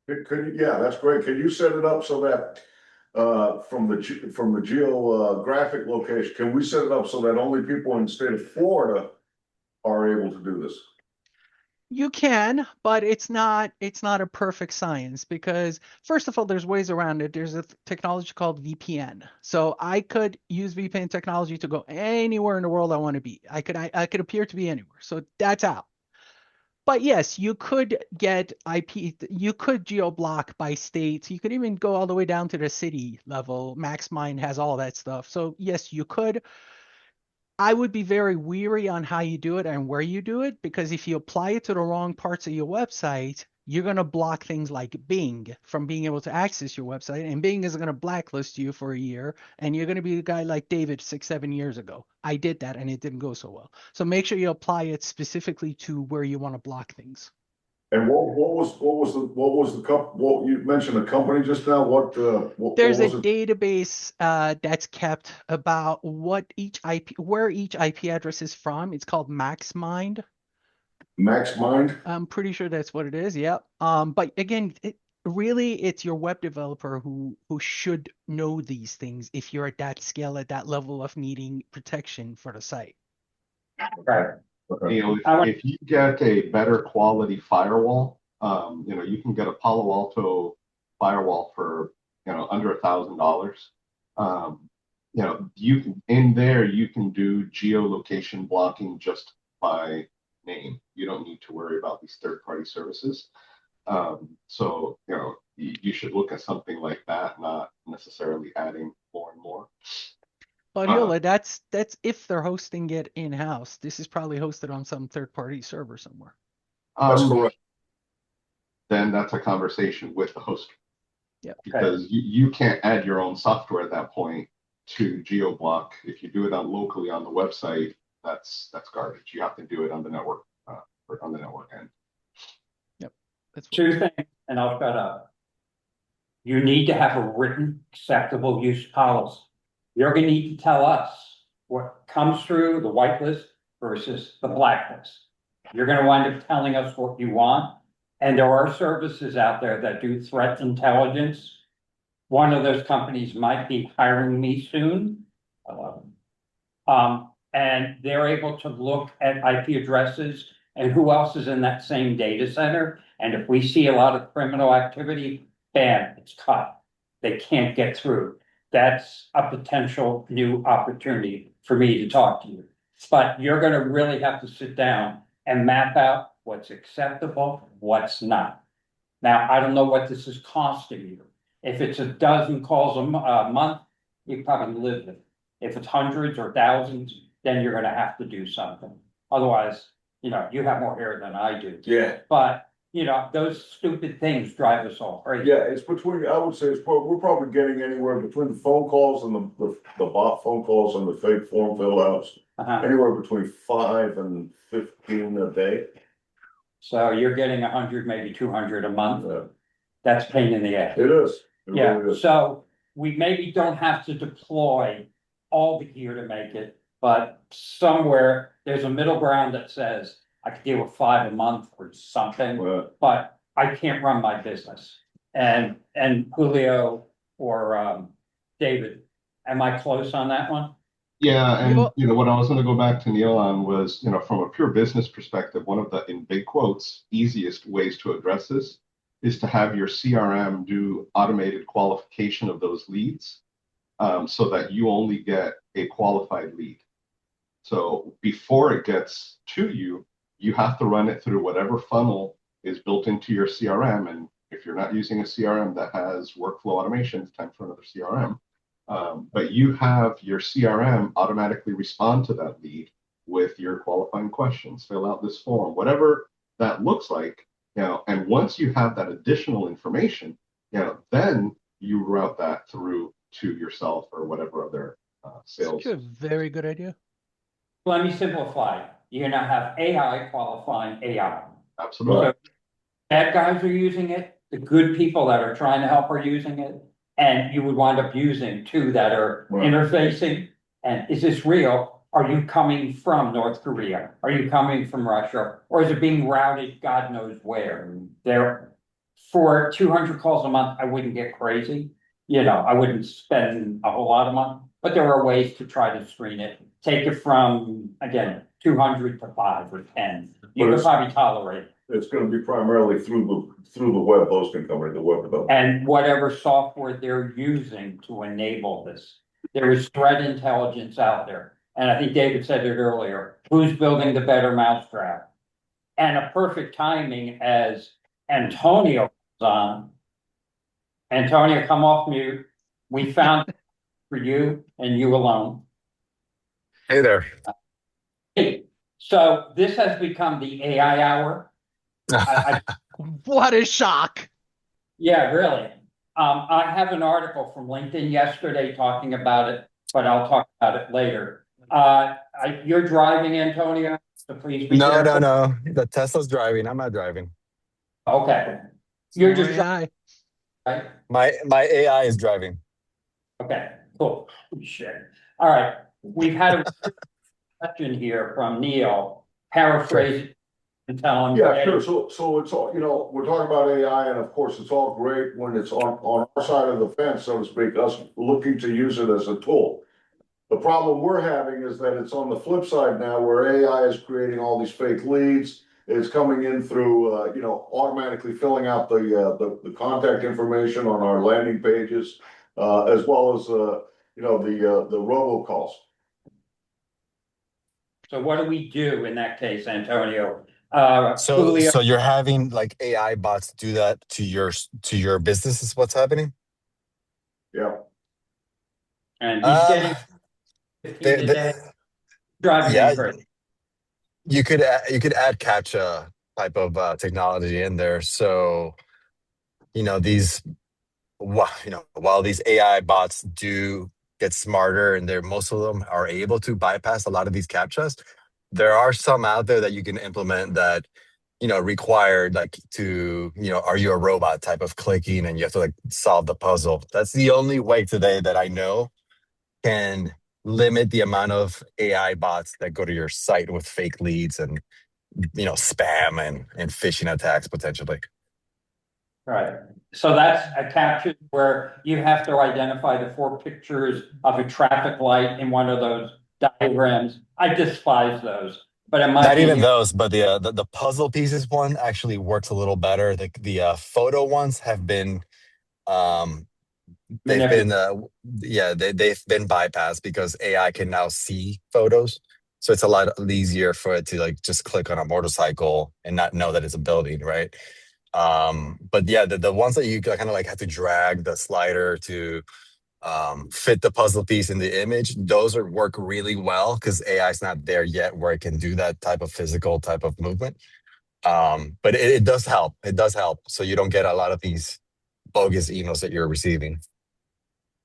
that's great. Can you set it up so that from the geographic location, can we set it up so that only people in the state of Florida are able to do this? You can, but it's not a perfect science because first of all, there's ways around it. There's a technology called VPN. So I could use VPN technology to go anywhere in the world I want to be. I could appear to be anywhere. So that's out. But yes, you could get IP, you could geo-block by states. You could even go all the way down to the city level. MaxMind has all that stuff. So yes, you could. I would be very weary on how you do it and where you do it, because if you apply it to the wrong parts of your website, you're going to block things like Bing from being able to access your website. And Bing is going to blacklist you for a year. And you're going to be the guy like David 6-7 years ago. I did that and it didn't go so well. So make sure you apply it specifically to where you want to block things. And what you mentioned a company just now? There's what a was it? database that's kept about where each IP address is from. It's called MaxMind. MaxMind? I'm pretty sure that's what it is. Yeah. But again, it's your web developer who should know these things if you're at that scale, at that level of needing protection for the site. Right. Okay. If you get a better quality firewall, you can get a Palo Alto firewall for under $1,000. You can you can do geolocation blocking just by name. You don't need to worry about these third-party services. So you should look at something like that, not necessarily adding more and more. But Hiola, that's if they're hosting it in-house. This is probably hosted on some third-party server somewhere. That's correct. Then that's a conversation with the host. Yeah. Because you can't add your own software at that point to GeoBlock. If you do it locally on the website, that's garbage. You have to do it on the network or on the network end. Yep. That's 2 things, and I'll shut up. You need to have a written acceptable use policy. You're going to need to tell us what comes through the whitelist versus the blacklist. You're going to wind up telling us what you want. And there are services out there that do threat intelligence. One of those companies might be hiring me soon. 11. And they're able to look at IP addresses and who else is in that same data center. And if we see a lot of criminal activity, bam, it's cut. They can't get through. That's a potential new opportunity for me to talk to you. But you're going to really have to sit down and map out what's acceptable, what's not. Now, I don't know what this is costing you. If it's a dozen calls a month, you probably live with it. If it's hundreds or thousands, then you're gonna have to do something. Otherwise, you have more hair than I do. Yeah. But, those stupid things drive us all crazy. Yeah, it's between, I would say we're probably getting anywhere between the phone calls and the bot phone calls and the fake form fill outs. Anywhere between 5 and 15 a day. So you're getting 100, maybe 200 a month. That's pain in the ass. It is. It Yeah, really is. so we maybe don't have to deploy all the gear to make it, but somewhere there's a middle ground that says I could deal with 5 a month or something, but I can't run my business. And Julio or David, am I close on that one? Yeah, and what I was going to go back to Neil on was, from a pure business perspective, one of the, in big quotes, easiest ways to address this is to have your CRM do automated qualification of those leads, so that you only get a qualified lead. So before it gets to you, you have to run it through whatever funnel is built into your CRM. And if you're not using a CRM that has workflow automation, it's time for another CRM. But you have your CRM automatically respond to that lead with your qualifying questions, fill out this form, whatever that looks like. And once you have that additional information, then you route that through to yourself or whatever other sales. That's a very good idea. Let me simplify. You're gonna have AI qualifying AI. Absolutely. So bad guys are using it. The good people that are trying to help are using it. And you would wind up using two that are interfacing. And is this real? Are you coming from North Korea? Are you coming from Russia? Or is it being routed God knows where? For 200 calls a month, I wouldn't get crazy. I wouldn't spend a whole lot of money. But there are ways to try to screen it. Take it from, again, 200 to 5 or 10. You could probably tolerate it. It's going to be primarily through the web hosting company, the web developer. And whatever software they're using to enable this. There is threat intelligence out there. And I think David said it earlier, who's building the better mousetrap? And a perfect timing as Antonio was on. Antonio, come off mute. We found for you and you alone. Hey there. Hey, so this has become the AI hour. What a shock. Yeah, really. I have an article from LinkedIn yesterday talking about it, but I'll talk about it later. You're driving, Antonio, so please be careful. No. The Tesla's driving. I'm not driving. Okay. You're just AI. right? My AI is driving. Okay, cool. Shit. All right. We've had a question here from Neil, paraphrase and tell him. Yeah, sure. So it's all, we're talking about AI, and of course, it's all great when it's on our side of the fence, so to speak, us looking to use it as a tool. The problem we're having is that it's on the flip side now, where AI is creating all these fake leads. It's coming in through, automatically filling out the contact information on our landing pages, as well as, the robocalls. So what do we do in that case, Antonio? So you're having like AI bots do that to your business is what's happening? Yeah. And he's getting 15 a day. Driving crazy. You could add CAPTCHA type of technology in there. So, while these AI bots do get smarter and most of them are able to bypass a lot of these CAPTCHAs, there are some out there that you can implement that, required like to, are you a robot type of clicking and you have to like solve the puzzle. That's the only way today that I know can limit the amount of AI bots that go to your site with fake leads and spam and phishing attacks potentially. Right. So that's a caption where you have to identify the 4 pictures of a traffic light in one of those diagrams. I despise those, but it might Not be even the, those, but the puzzle pieces one actually works a little better. The photo ones have been um they've been manipulative. yeah, they've been bypassed because AI can now see photos. So it's a lot easier for it to like just click on a motorcycle and not know that it's a building, right? But yeah, the ones that you kind of like have to drag the slider to fit the puzzle piece in the image, those are work really well because AI is not there yet where it can do that type of physical type of movement. But it does help. It does help. So you don't get a lot of these bogus emails that you're receiving.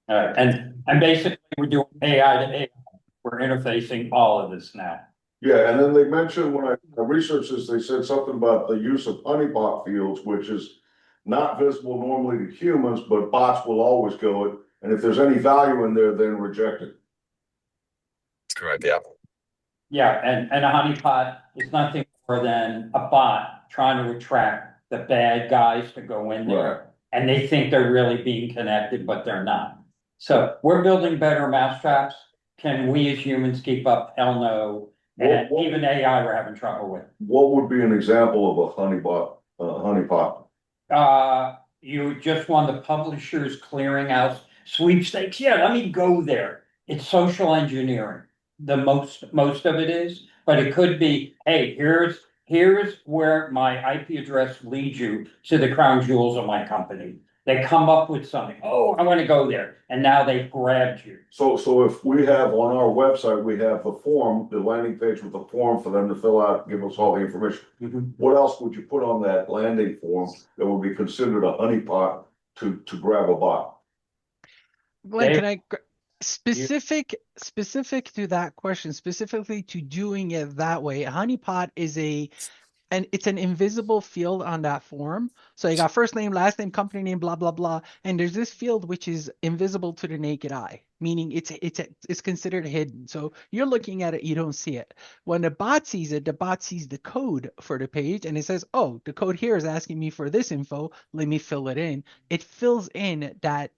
And basically we're doing AI to AI. We're interfacing all of this now. Yeah, and then they mentioned when I researched this, they said something about the use of honeypot fields, which is not visible normally to humans, but bots will always go it. And if there's any value in there, then reject it. That's correct. Yeah. Yeah, and a honeypot is nothing more than a bot trying to attract the bad guys to go in there. And they think they're really being connected, but they're not. So we're building better mousetraps. Can we as humans keep up? Hell no. And even AI we're having trouble with. What would be an example of a honeypot? You just won the Publishers Clearinghouse sweepstakes. Yeah, let me go there. It's social engineering. The most of it is, but it could be, hey, here's where my IP address leads you to the crown jewels of my company. They come up with something. Oh, I want to go there, and now they've grabbed you. So if we have on our website, we have the form, the landing page with the form for them to fill out, give us all the information. What else would you put on that landing form that would be considered a honeypot to grab a bot? Glenn, can I specific to that question, specifically to doing it that way? A honeypot is it's an invisible field on that form. So you got first name, last name, company name, blah blah blah, and there's this field which is invisible to the naked eye, meaning it's considered hidden. So you're looking at it, you don't see it. When the bot sees it, the bot sees the code for the page, and it says, "Oh, the code here is asking me for this info. Let me fill it in." It fills in that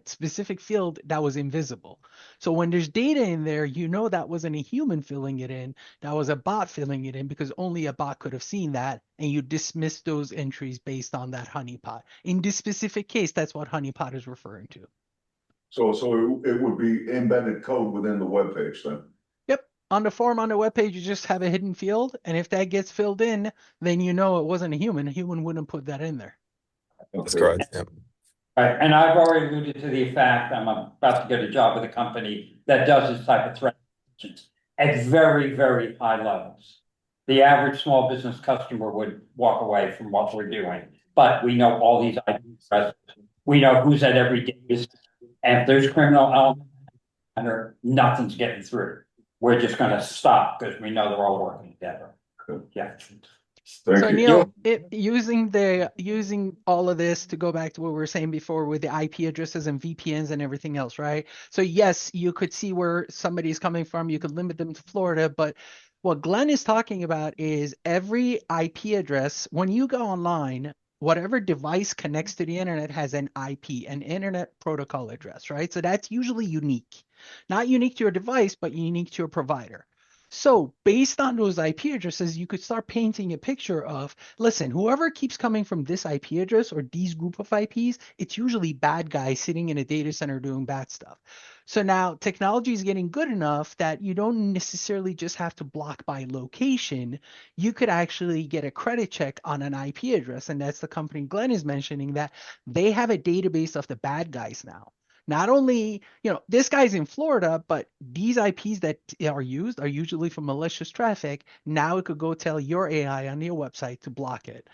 specific field that was invisible. So when there's data in there, you know that wasn't a human filling it in, that was a bot filling it in because only a bot could have seen that, and you dismiss those entries based on that honeypot. In this specific case, that's what honeypot is referring to. So it would be embedded code within the web page then? Yep. On the form on the web page, you just have a hidden field, and if that gets filled in, then you know it wasn't a human. A human wouldn't put that in there. That's correct. Yeah. Right, and I've already alluded to the fact I'm about to get a job with a company that does this type of threat intelligence at very, very high levels. The average small business customer would walk away from what we're doing, but we know all these IP addresses. We know who's at every data center, and if there's criminal element under, nothing's getting through. We're just going to stop because we know they're all working together. Yeah. So Neil, using all of this to go back to what we were saying before with the IP addresses and VPNs and everything else, right? So yes, you could see where somebody's coming from. You could limit them to Florida, but what Glenn is talking about is every IP address. When you go online, whatever device connects to the internet has an IP, an internet protocol address, right? So that's usually unique. Not unique to your device, but unique to your provider. So based on those IP addresses, you could start painting a picture of, listen, whoever keeps coming from this IP address or these group of IPs, it's usually bad guys sitting in a data center doing bad stuff. So now technology is getting good enough that you don't necessarily just have to block by location. You could actually get a credit check on an IP address. And that's the company Glenn is mentioning, that they have a database of the bad guys now. Not only, this guy's in Florida, but these IPs that are used are usually for malicious traffic. Now it could go tell your AI on your website to block it.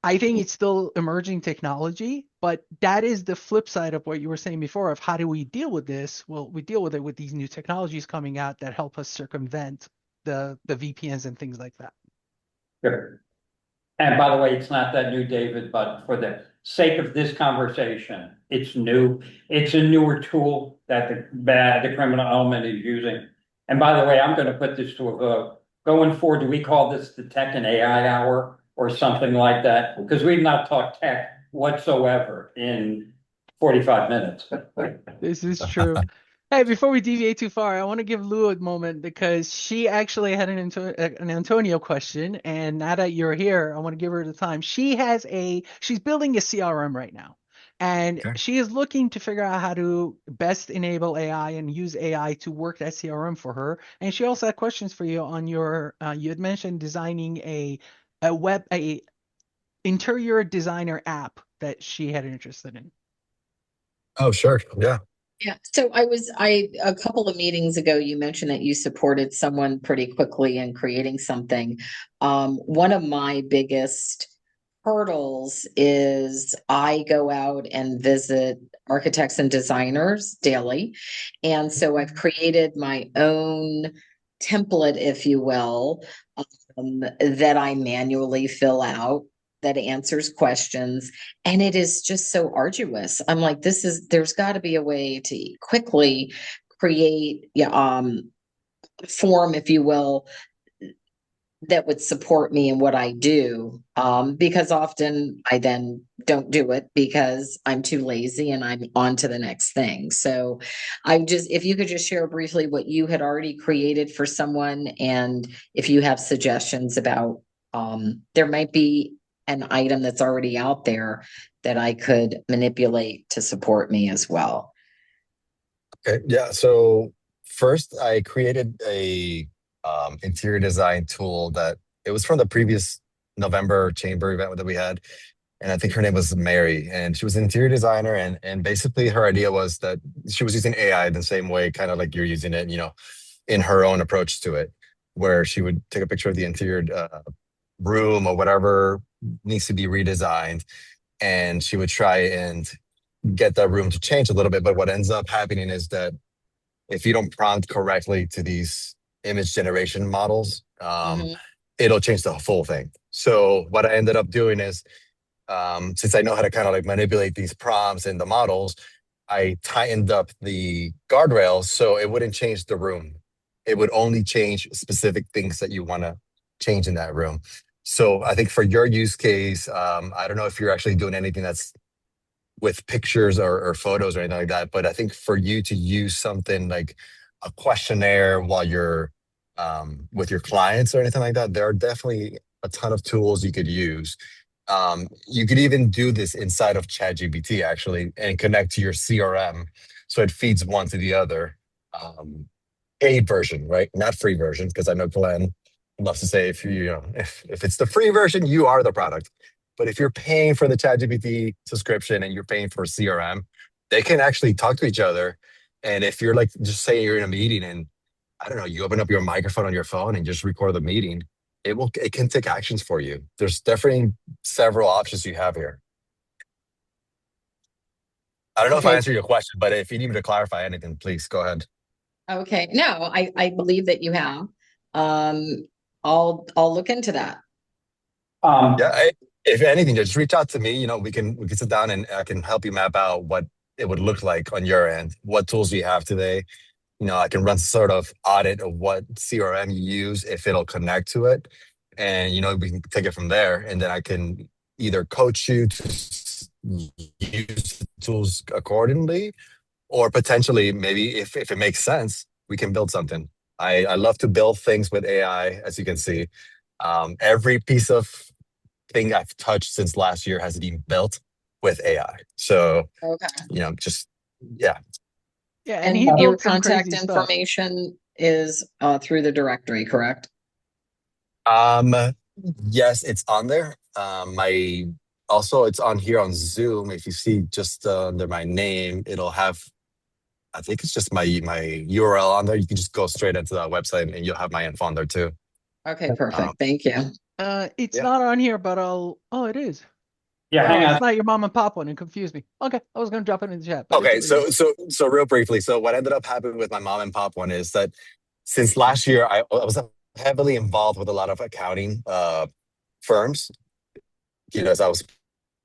I think it's still emerging technology, but that is the flip side of what you were saying before of how do we deal with this? Well, we deal with it with these new technologies coming out that help us circumvent the VPNs and things like that. Sure. And by the way, it's not that new, David, but for the sake of this conversation, it's new. It's a newer tool that the criminal element is using. And by the way, I'm going to put this to a vote. Going forward, do we call this the Tech and AI Hour? or something like that, because we've not talked tech whatsoever in 45 minutes. This is true. Hey, before we deviate too far, I want to give Lou a moment because she actually had an Antonio question, and now that you're here, I want to give her the time. She's building a CRM right now, and Okay. she is looking to figure out how to best enable AI and use AI to work that CRM for her. And she also had questions for you on your. You had mentioned designing a interior designer app that she had interested in. Oh, sure. Yeah. Yeah. So a couple of meetings ago, you mentioned that you supported someone pretty quickly in creating something. One of my biggest hurdles is I go out and visit architects and designers daily. And so I've created my own template, if you will, that I manually fill out that answers questions. And it is just so arduous. I'm like, there's got to be a way to quickly create form, if you will, that would support me in what I do. Because often I then don't do it because I'm too lazy and I'm on to the next thing. So if you could just share briefly what you had already created for someone, and if you have suggestions about, there might be an item that's already out there that I could manipulate to support me as well. Okay. Yeah. So first, I created a interior design tool that it was from the previous November chamber event that we had, and I think her name was Mary, and she was an interior designer, and basically her idea was that she was using AI in the same way, kind of like you're using it, in her own approach to it, where she would take a picture of the interior room or whatever needs to be redesigned, and she would try and get that room to change a little bit. But what ends up happening is that if you don't prompt correctly to these image generation models, it'll change the full thing. So what I ended up doing is, since I know how to kind of like manipulate these prompts and the models, I tightened up the guardrails so it wouldn't change the room. It would only change specific things that you want to change in that room. So I think for your use case, I don't know if you're actually doing anything that's with pictures or photos or anything like that, but I think for you to use something like a questionnaire while you're with your clients or anything like that, there are definitely a ton of tools you could use. You could even do this inside of ChatGPT actually and connect to your CRM, so it feeds one to the other. Paid version, right? Not free version, because I know Glenn loves to say if it's the free version, you are the product. But if you're paying for the ChatGPT subscription and you're paying for CRM, they can actually talk to each other. And if you're like, just say you're in a meeting and I don't know, you open up your microphone on your phone and just record the meeting, it can take actions for you. There's definitely several options you have here. I don't know if I Okay. answered your question, but if you need me to clarify anything, please go ahead. Okay. No, I believe that you have. I'll look into that. Yeah, if anything, just reach out to me. We can sit down and I can help you map out what it would look like on your end. What tools do you have today? I can run sort of audit of what CRM you use, if it'll connect to it, and we can take it from there. And then I can either coach you to use the tools accordingly, or potentially maybe if it makes sense, we can build something. I love to build things with AI, as you can see. Every piece of thing I've touched since last year has been built with AI. So, Okay. just, yeah. Yeah, And he your built some contact crazy stuff. information is through the directory, correct? Yes, it's on there. It's on here on Zoom. If you see just under my name, it'll have, I think it's just my URL on there. You can just go straight into that website and you'll have my info on there too. Okay, perfect. Thank you. It's Yeah. not on here, but it is. Yeah, Oh, hang on. it's not your mom and pop one. It confused me. Okay, I was gonna drop it in the chat. But Okay, it's what it is. so real briefly, so what ended up happening with my mom and pop one is that since last year, I was heavily involved with a lot of accounting firms. As I was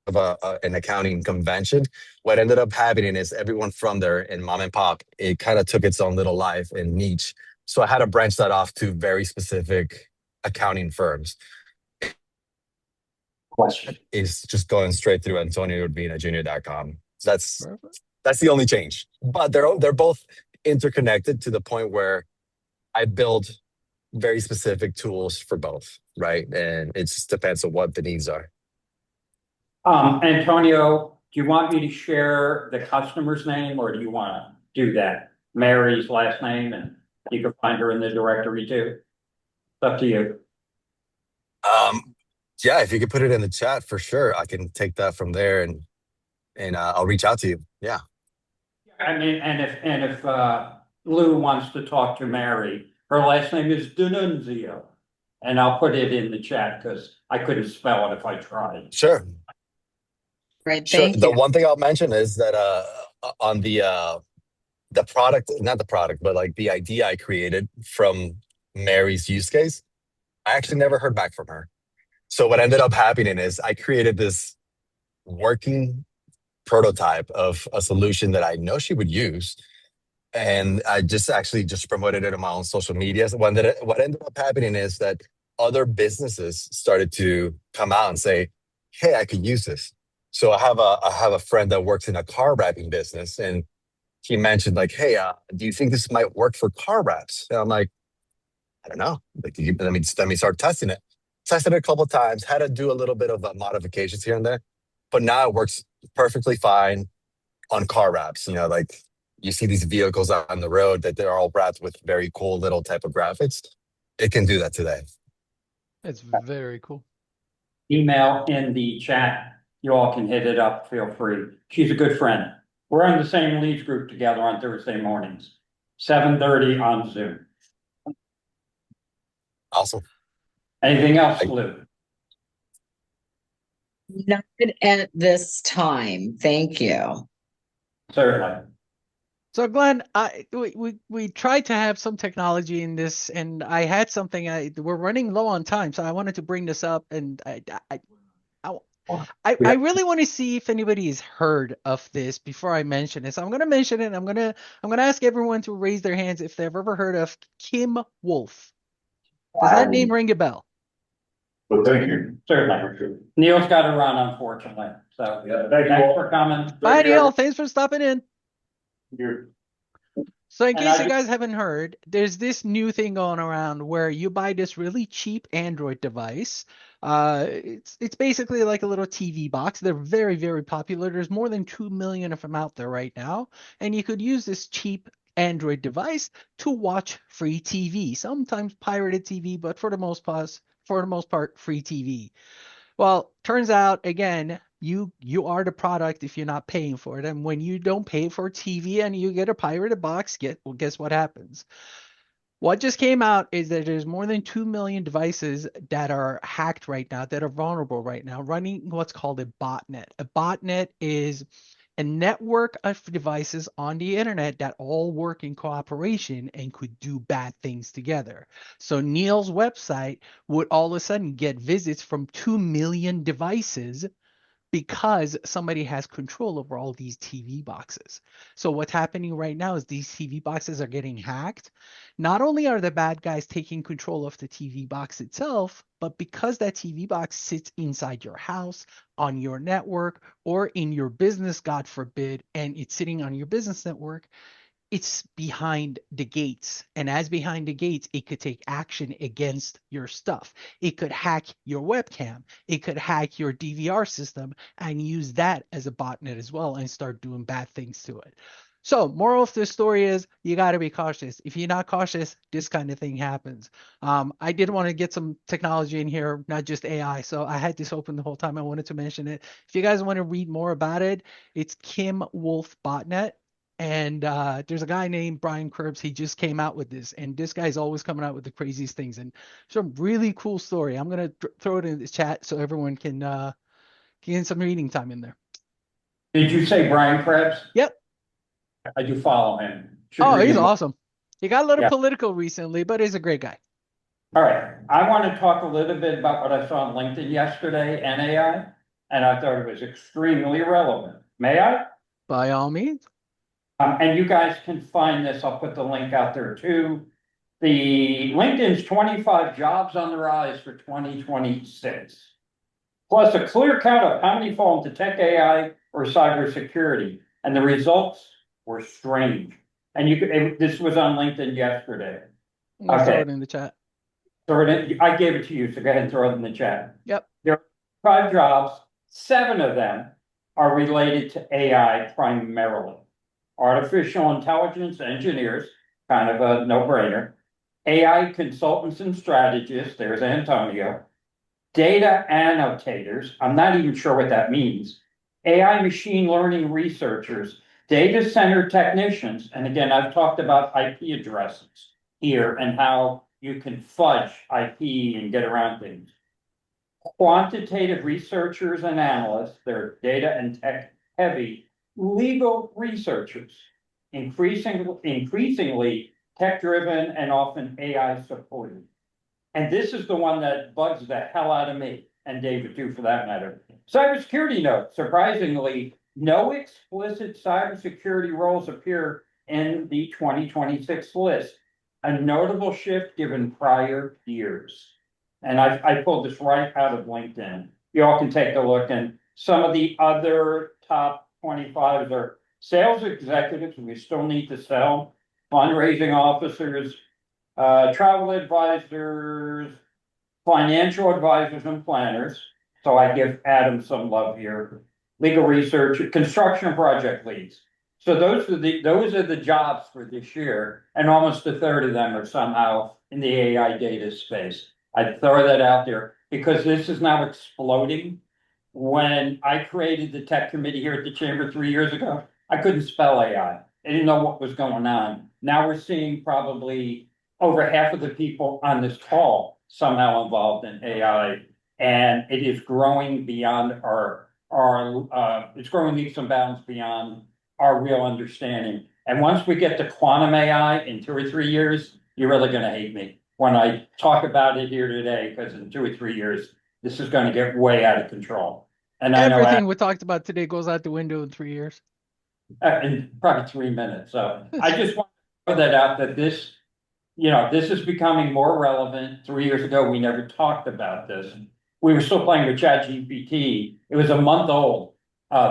of an accounting convention, what ended up happening is everyone from there in mom and pop, it kind of took its own little life and niche. So I had to branch that off to very specific accounting firms. Question. is just going straight through AntonioUrbina Jr.com. So Perfect. that's the only change. But they're both interconnected to the point where I build very specific tools for both, right? And it just depends on what the needs are. Antonio, do you want me to share the customer's name or do you want to do that? Mary's last name, and you can find her in the directory too. It's up to you. Yeah, if you could put it in the chat for sure, I can take that from there and I'll reach out to you. Yeah. I mean, and if Lou wants to talk to Mary, her last name is D'Annunzio. And I'll put it in the chat because I couldn't spell it if I tried. Sure. Great, Sure. thank The you. one thing I'll mention is that on the product, not the product, but like the idea I created from Mary's use case, I actually never heard back from her. So what ended up happening is I created this working prototype of a solution that I know she would use. And I just actually just promoted it on my own social media. So what ended up happening is that other businesses started to come out and say, hey, I could use this. So I have a friend that works in a car wrapping business, and he mentioned like, hey, do you think this might work for car wraps? And I'm like, I don't know. Like, let me start testing it. Tested it a couple of times, had to do a little bit of modifications here and there, but now it works perfectly fine on car wraps. You know, like you see these vehicles on the road that they're all wrapped with very cool little type of graphics. It can do that today. It's very cool. Email in the chat. You all can hit it up. Feel free. She's a good friend. We're in the same leads group together on Thursday mornings, 7:30 on Zoom. Awesome. Anything else, Lou? Not at this time. Thank you. Certainly. So Glenn, we tried to have some technology in this, and I had something. We're running low on time, so I wanted to bring this up, and I really want to see if anybody has heard of this before I mention it. So I'm going to mention it. And I'm going to ask everyone to raise their hands if they've ever heard of Kim Wolf. Does that name ring a bell? But thank you. Certainly. Neil's got to run, unfortunately. So thanks for coming. Bye, Neil. Thanks for stopping in. Here. So in case you guys haven't heard, there's this new thing going around where you buy this really cheap Android device. It's basically like a little TV box. They're very, very popular. There's more than 2 million of them out there right now. And you could use this cheap Android device to watch free TV, sometimes pirated TV, but for the most part, free TV. Well, turns out again, you are the product if you're not paying for it. And when you don't pay for TV and you get a pirated box, guess what happens? What just came out is that there's more than 2 million devices that are hacked right now, that are vulnerable right now, running what's called a botnet. A botnet is a network of devices on the internet that all work in cooperation and could do bad things together. So Neil's website would all of a sudden get visits from 2 million devices because somebody has control over all these TV boxes. So what's happening right now is these TV boxes are getting hacked. Not only are the bad guys taking control of the TV box itself, but because that TV box sits inside your house, on your network, or in your business, God forbid, and it's sitting on your business network, it's behind the gates. And as behind the gates, it could take action against your stuff. It could hack your webcam. It could hack your DVR system and use that as a botnet as well and start doing bad things to it. So moral of the story is you got to be cautious. If you're not cautious, this kind of thing happens. I did want to get some technology in here, not just AI. So I had this open the whole time. I wanted to mention it. If you guys want to read more about it, it's Kim Wolf Botnet. And there's a guy named Brian Krebs. He just came out with this, and this guy's always coming out with the craziest things and some really cool story. I'm gonna throw it in the chat so everyone can get some reading time in there. Did you say Brian Krebs? Yep. I do follow him. He's awesome. He got a little political recently, but he's a great guy. All right. I want to talk a little bit about what I saw on LinkedIn yesterday and AI, and I thought it was extremely relevant. May I? By all means. And you guys can find this. I'll put the link out there too. The LinkedIn's 25 jobs on the rise for 2026. plus a clear count of how many fall into tech AI or cybersecurity. And the results were strange. And this was on LinkedIn yesterday. We'll throw Okay. it in the chat. I gave it to you, so go ahead and throw it in the chat. Yep. There are 5 jobs, 7 of them are related to AI primarily. Artificial intelligence engineers, kind of a no-brainer. AI consultants and strategists, there's Antonio. Data annotators, I'm not even sure what that means. AI machine learning researchers, data center technicians, and again, I've talked about IP addresses here and how you can fudge IP and get around things. Quantitative researchers and analysts, they're data and tech heavy. Legal researchers, increasingly tech driven and often AI supported. And this is the one that bugs the hell out of me, and David too, for that matter. Cybersecurity note, surprisingly, no explicit cybersecurity roles appear in the 2026 list, a notable shift given prior years. And I pulled this right out of LinkedIn. You all can take a look, and some of the other top 25s are sales executives, we still need to sell, fundraising officers, travel advisors, financial advisors and planners. So I give Adam some love here. Legal research, construction project leads. So those are the jobs for this year, and almost a third of them are somehow in the AI data space. I'd throw that out there because this is now exploding. When I created the tech committee here at the chamber 3 years ago, I couldn't spell AI. I didn't know what was going on. Now we're seeing probably over half of the people on this call somehow involved in AI, and it is growing beyond it's growing leaps and bounds beyond our real understanding. And once we get to quantum AI in 2 or 3 years, you're really going to hate me when I talk about it here today, because in 2 or 3 years, this is going to get way out of control. And I know Everything we talked about today goes out the window in 3 years. in probably 3 minutes. So I just want to throw that out that this is becoming more relevant. 3 years ago, we never talked about this. We were still playing with ChatGPT. It was a month old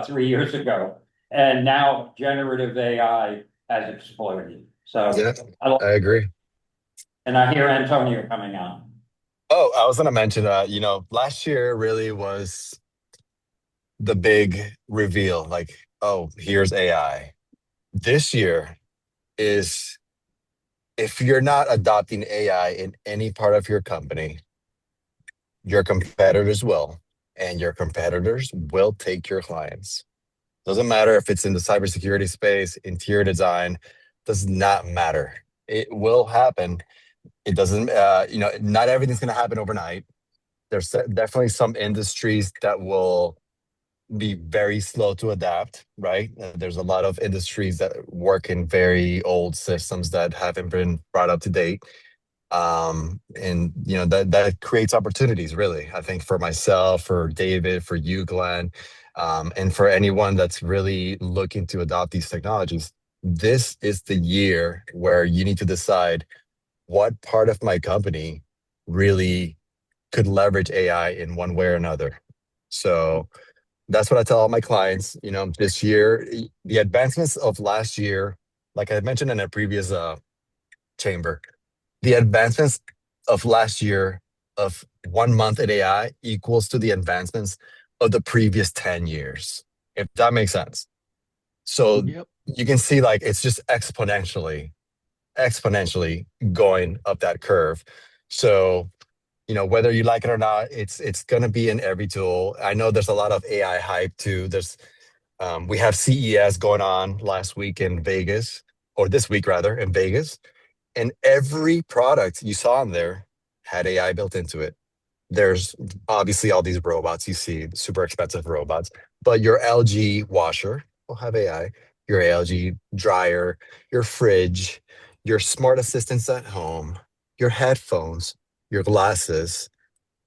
3 years ago. And now generative AI has exploded. So Yeah, I agree. And I hear Antonio coming on. Oh, I was going to mention, last year really was the big reveal. Like, oh, here's AI. This year is if you're not adopting AI in any part of your company, your competitors will, and your competitors will take your clients. Doesn't matter if it's in the cybersecurity space, interior design, does not matter. It will happen. It doesn't, not everything's going to happen overnight. There's definitely some industries that will be very slow to adapt, right? There's a lot of industries that work in very old systems that haven't been brought up to date. And that creates opportunities, really. I think for myself, for David, for you, Glenn, and for anyone that's really looking to adopt these technologies, this is the year where you need to decide what part of my company really could leverage AI in one way or another. So that's what I tell all my clients. This year, the advancements of last year, like I mentioned in a previous chamber, the advancements of last year of 1 month in AI equals to the advancements of the previous 10 years, if that makes sense. So Yep. you can see like it's just exponentially going up that curve. So, whether you like it or not, it's going to be in every tool. I know there's a lot of AI hype too. We have CES going on last week in Vegas, or this week rather, in Vegas. And every product you saw in there had AI built into it. There's obviously all these robots you see, super expensive robots, but your LG washer will have AI, your LG dryer, your fridge, your smart assistants at home, your headphones, your glasses.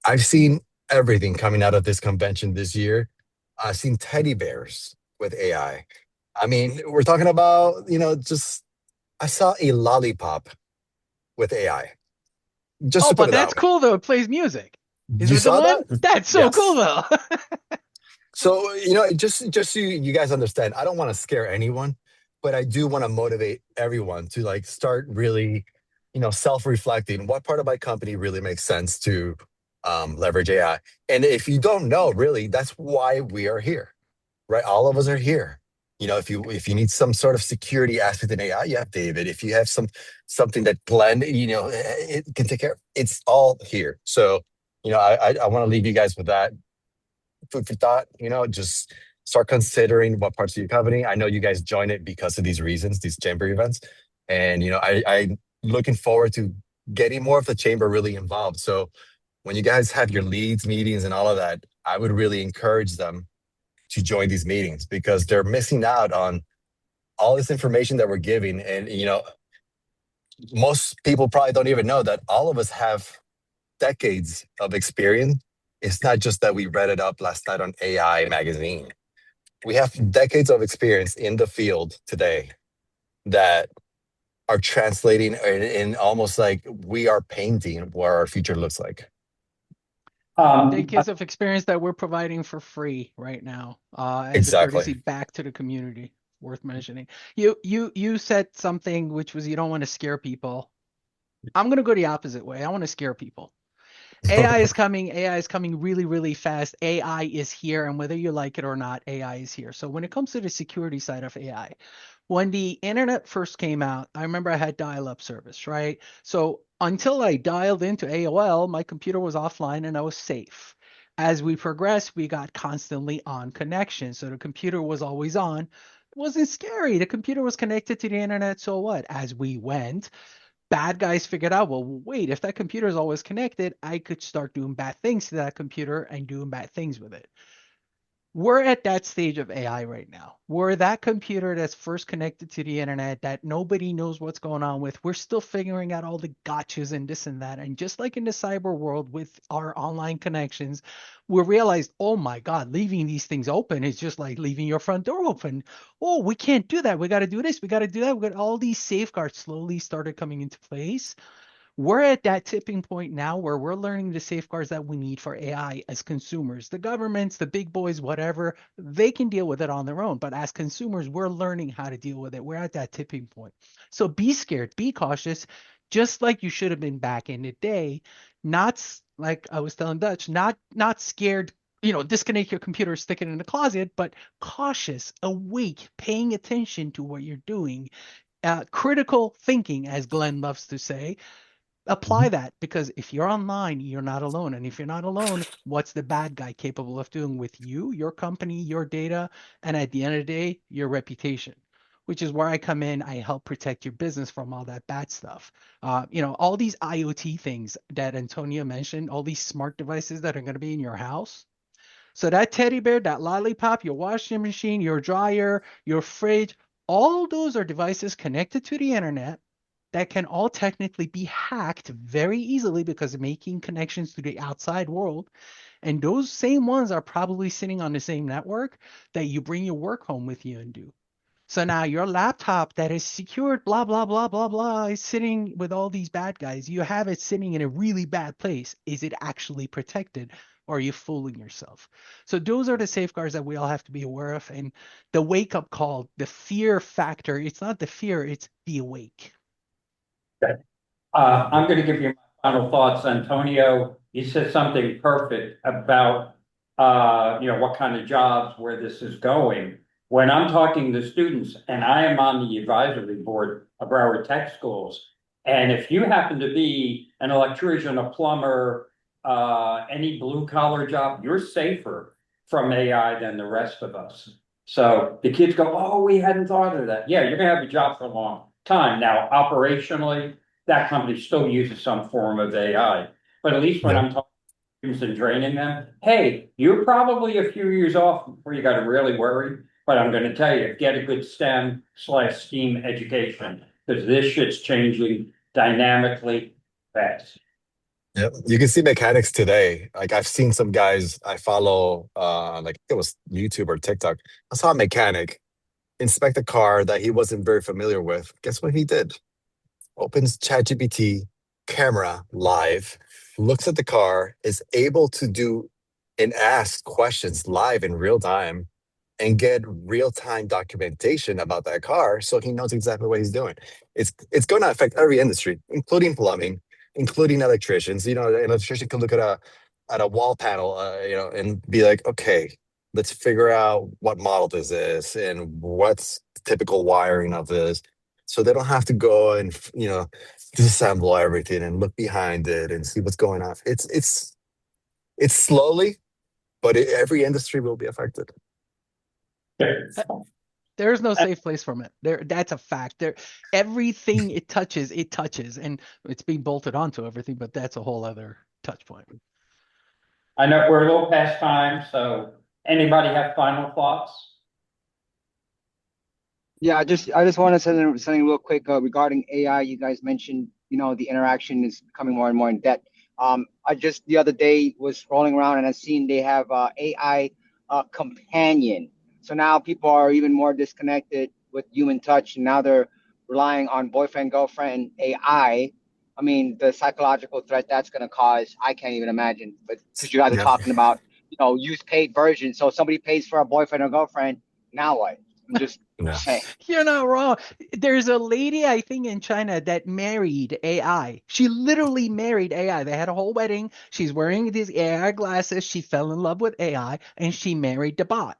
I've seen everything coming out of this convention this year. I've seen teddy bears with AI. I mean, we're talking about, I saw a lollipop with AI. Just to put But it that that's way. cool though. It plays music. Is You it the saw one? that? That's so cool Yes. though. So, just so you guys understand, I don't want to scare anyone, but I do want to motivate everyone to like start really, self-reflecting. What part of my company really makes sense to leverage AI? And if you don't know, really, that's why we are here, right? All of us are here. If you need some sort of security aspect in AI, you have David. If you have something that Glenn, it can take care of, it's all here. So, I want to leave you guys with that food for thought. Just start considering what parts of your company. I know you guys join it because of these reasons, these chamber events, and I'm looking forward to getting more of the chamber really involved. So when you guys have your leads meetings and all of that, I would really encourage them to join these meetings because they're missing out on all this information that we're giving. And most people probably don't even know that all of us have decades of experience. It's not just that we read it up last night on AI magazine. We have decades of experience in the field today that are translating in almost like we are painting what our future looks like. Decades of experience that we're providing for free right now, as a Exactly. courtesy back to the community. Worth mentioning. You said something which was you don't want to scare people. I'm gonna go the opposite way. I want to scare people. AI is coming. AI is coming really, really fast. AI is here, and whether you like it or not, AI is here. So when it comes to the security side of AI, when the internet first came out, I remember I had dial-up service, right? So until I dialed into AOL, my computer was offline and I was safe. As we progressed, we got constantly on connection. So the computer was always on. It wasn't scary. The computer was connected to the internet. So what? As we went, bad guys figured out, well, wait, if that computer is always connected, I could start doing bad things to that computer and doing bad things with it. We're at that stage of AI right now. We're that computer that's first connected to the internet that nobody knows what's going on with. We're still figuring out all the gotchas and this and that. And just like in the cyber world with our online connections, we realized, oh my God, leaving these things open is just like leaving your front door open. Oh, we can't do that. We got to do this. We got to do that. We got all these safeguards slowly started coming into place. We're at that tipping point now where we're learning the safeguards that we need for AI as consumers. The governments, the big boys, whatever, they can deal with it on their own. But as consumers, we're learning how to deal with it. We're at that tipping point. So be scared, be cautious, just like you should have been back in the day. Not like I was telling Dutch, not scared, disconnect your computer, stick it in the closet, but cautious, awake, paying attention to what you're doing. Critical thinking, as Glenn loves to say, apply that, because if you're online, you're not alone. And if you're not alone, what's the bad guy capable of doing with you, your company, your data, and at the end of the day, your reputation? Which is where I come in. I help protect your business from all that bad stuff. All these IoT things that Antonio mentioned, all these smart devices that are going to be in your house. So that teddy bear, that lollipop, your washing machine, your dryer, your fridge, all those are devices connected to the internet that can all technically be hacked very easily because of making connections to the outside world. And those same ones are probably sitting on the same network that you bring your work home with you and do. So now your laptop that is secured, blah, blah, blah, blah, blah, is sitting with all these bad guys. You have it sitting in a really bad place. Is it actually protected? Or are you fooling yourself? So those are the safeguards that we all have to be aware of. And the wake up call, the fear factor, it's not the fear, it's be awake. Okay. I'm going to give you my final thoughts, Antonio. You said something perfect about, what kind of jobs, where this is going. When I'm talking to students, and I am on the advisory board of our tech schools, and if you happen to be an electrician, a plumber, any blue collar job, you're safer from AI than the rest of us. So the kids go, oh, we hadn't thought of that. Yeah, you're going to have a job for a long time. Now, operationally, that company still uses some form of AI. But at least when Yeah. I'm talking to students and training them, hey, you're probably a few years off before you got to really worry. But I'm going to tell you, get a good STEM/STEAM education, because this shit's changing dynamically fast. Yeah, you can see mechanics today. Like I've seen some guys I follow, like it was YouTube or TikTok. I saw a mechanic inspect a car that he wasn't very familiar with. Guess what he did? Opens ChatGPT camera live, looks at the car, is able to do and ask questions live in real time and get real-time documentation about that car so he knows exactly what he's doing. It's going to affect every industry, including plumbing, including electricians. You know, an electrician can look at a wall panel, and be like, okay, let's figure out what model this is and what's typical wiring of this. So they don't have to go and disassemble everything and look behind it and see what's going on. It's slowly, but every industry will be affected. There's no safe place from it. That's a fact. Everything it touches, and it's being bolted onto everything, but that's a whole other touch point. I know we're a little past time, so anybody have final thoughts? Yeah, I just want to say something real quick regarding AI. You guys mentioned, the interaction is becoming more and more in depth. I just the other day was rolling around and I seen they have AI companion. So now people are even more disconnected with human touch, and now they're relying on boyfriend, girlfriend, AI. I mean, the psychological threat that's going to cause, I can't even imagine. But because you guys are Yeah. talking about, use paid version. So somebody pays for a boyfriend or girlfriend. Now what? I'm just Yeah. saying. You're not wrong. There's a lady, I think, in China that married AI. She literally married AI. They had a whole wedding. She's wearing these AI glasses. She fell in love with AI and she married the bot.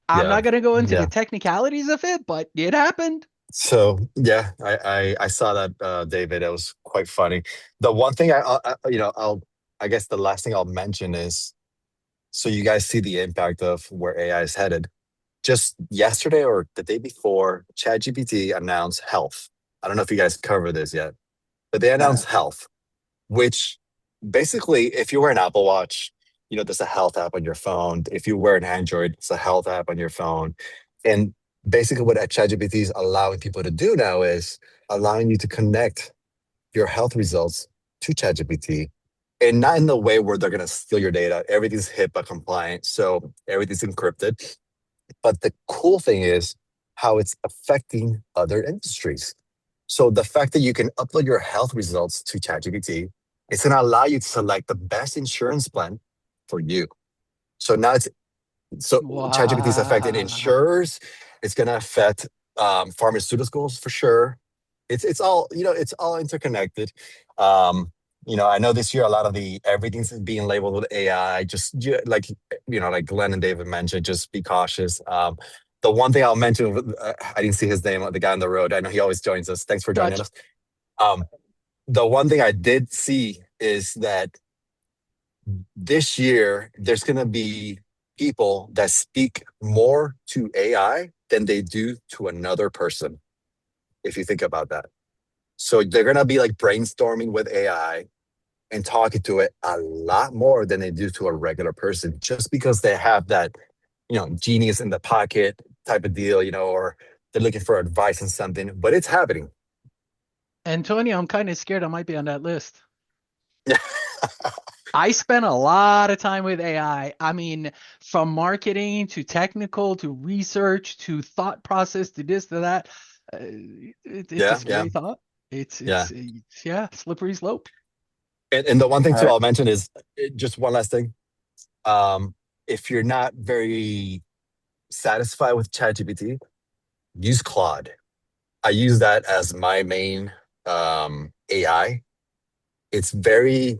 I'm Yeah. not going to go into the Yeah. technicalities of it, but it happened. So yeah, I saw that, David. It was quite funny. The one thing I guess the last thing I'll mention is, so you guys see the impact of where AI is headed. Just yesterday or the day before, ChatGPT announced health. I don't know if you guys covered this yet, but they announced health, which basically, if you wear an Apple Watch, there's a health app on your phone. If you wear an Android, it's a health app on your phone. And basically what ChatGPT is allowing people to do now is allowing you to connect your health results to ChatGPT, and not in the way where they're going to steal your data. Everything's HIPAA compliant, so everything's encrypted. But the cool thing is how it's affecting other industries. So the fact that you can upload your health results to ChatGPT, it's going to allow you to select the best insurance plan for you. So now ChatGPT is affecting Wow. insurers. It's going to affect pharmaceuticals for sure. It's all it's all interconnected. I know this year a lot of everything's being labeled with AI. Just like Glenn and David mentioned, just be cautious. The one thing I'll mention, I didn't see his name, the guy on the road. I know he always joins us. Thanks for joining Dutch. us. The one thing I did see is that this year there's going to be people that speak more to AI than they do to another person, if you think about that. So they're going to be like brainstorming with AI and talking to it a lot more than they do to a regular person, just because they have that, genius in the pocket type of deal, or they're looking for advice on something, but it's happening. Antonio, I'm kind of scared I might be on that list. I spent a lot of time with AI. I mean, from marketing to technical to research to thought process to this to that. It's a scary thought. It's slippery slope. And the one thing too I'll mention is just one last thing. If you're not very satisfied with ChatGPT, use Claude. I use that as my main AI. It's very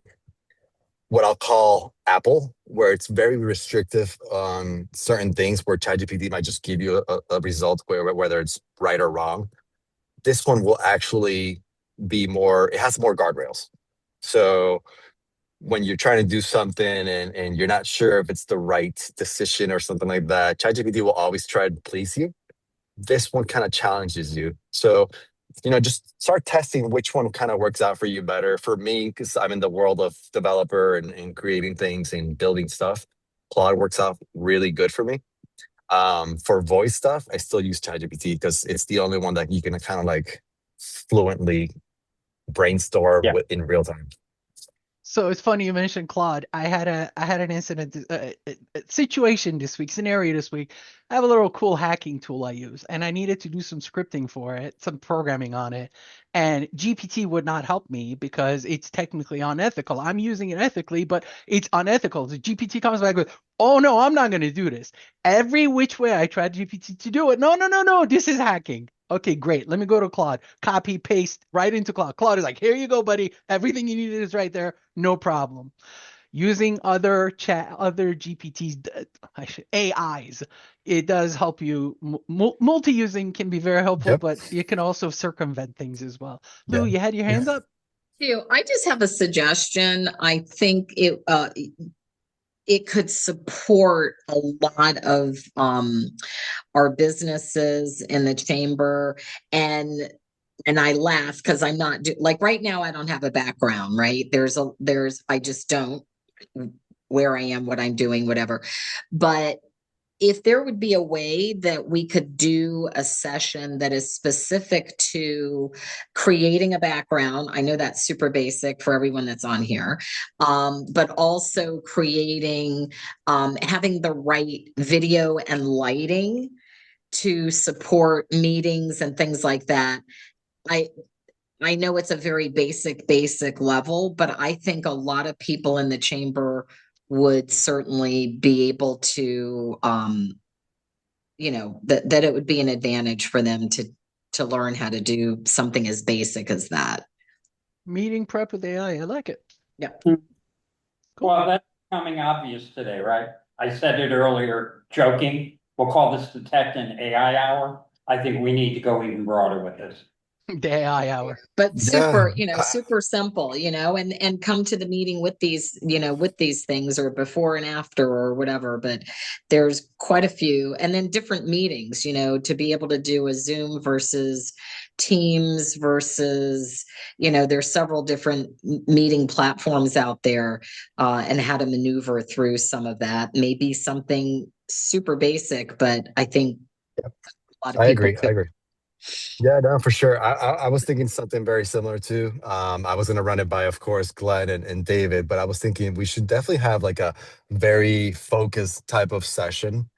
what I'll call Apple, where it's very restrictive on certain things, where ChatGPT might just give you a result whether it's right or wrong. This one will actually be it has more guardrails. So when you're trying to do something and you're not sure if it's the right decision or something like that, ChatGPT will always try to please you. This one kind of challenges you. So, just start testing which one kind of works out for you better. For me, because I'm in the world of developer and creating things and building stuff, Claude works out really good for me. For voice stuff, I still use ChatGPT because it's the only one that you can kind of like fluently brainstorm in real time. So it's funny you mentioned Claude. I had an incident, situation this week, scenario this week. I have a little cool hacking tool I use, and I needed to do some scripting for it, some programming on it, and GPT would not help me because it's technically unethical. I'm using it ethically, but it's unethical. The GPT comes back with, "Oh no, I'm not going to do this." Every which way I tried GPT to do it. No, no, no, no. This is hacking. Okay, great. Let me go to Claude. Copy, paste right into Claude. Claude is like, here you go, buddy. Everything you needed is right there. No problem. Using other GPTs, AIs, it does help you. Multi-using can be very helpful, Yep. but you can also circumvent things as well. Lou, Yeah. you had your Yeah. hands up? I just have a suggestion. I think it could support a lot of our businesses in the chamber, and I laugh because I'm not like right now I don't have a background, right? I just don't, where I am, what I'm doing, whatever. But if there would be a way that we could do a session that is specific to creating a background, I know that's super basic for everyone that's on here, but also creating, having the right video and lighting to support meetings and things like that. I I know it's a very basic level, but I think a lot of people in the chamber would certainly be able to, that it would be an advantage for them to learn how to do something as basic as that. Meeting prep with AI. I like it. Yeah. Cool. Well, that's becoming obvious today, right? I said it earlier, joking. We'll call this the Tech and AI hour. I think we need to go even broader with this. The AI hour. But Yeah. super simple, and come to the meeting with these things or before and after or whatever. But there's quite a few, and then different meetings, to be able to do a Zoom versus Teams versus, there's several different meeting platforms out there, and how to maneuver through some of that. Maybe something super basic, but I think Yep. a lot of I people agree. I agree. Yeah, no, for sure. I was thinking something very similar too. I was gonna run it by, of course, Glenn and David, but I was thinking we should definitely have like a very focused type of session.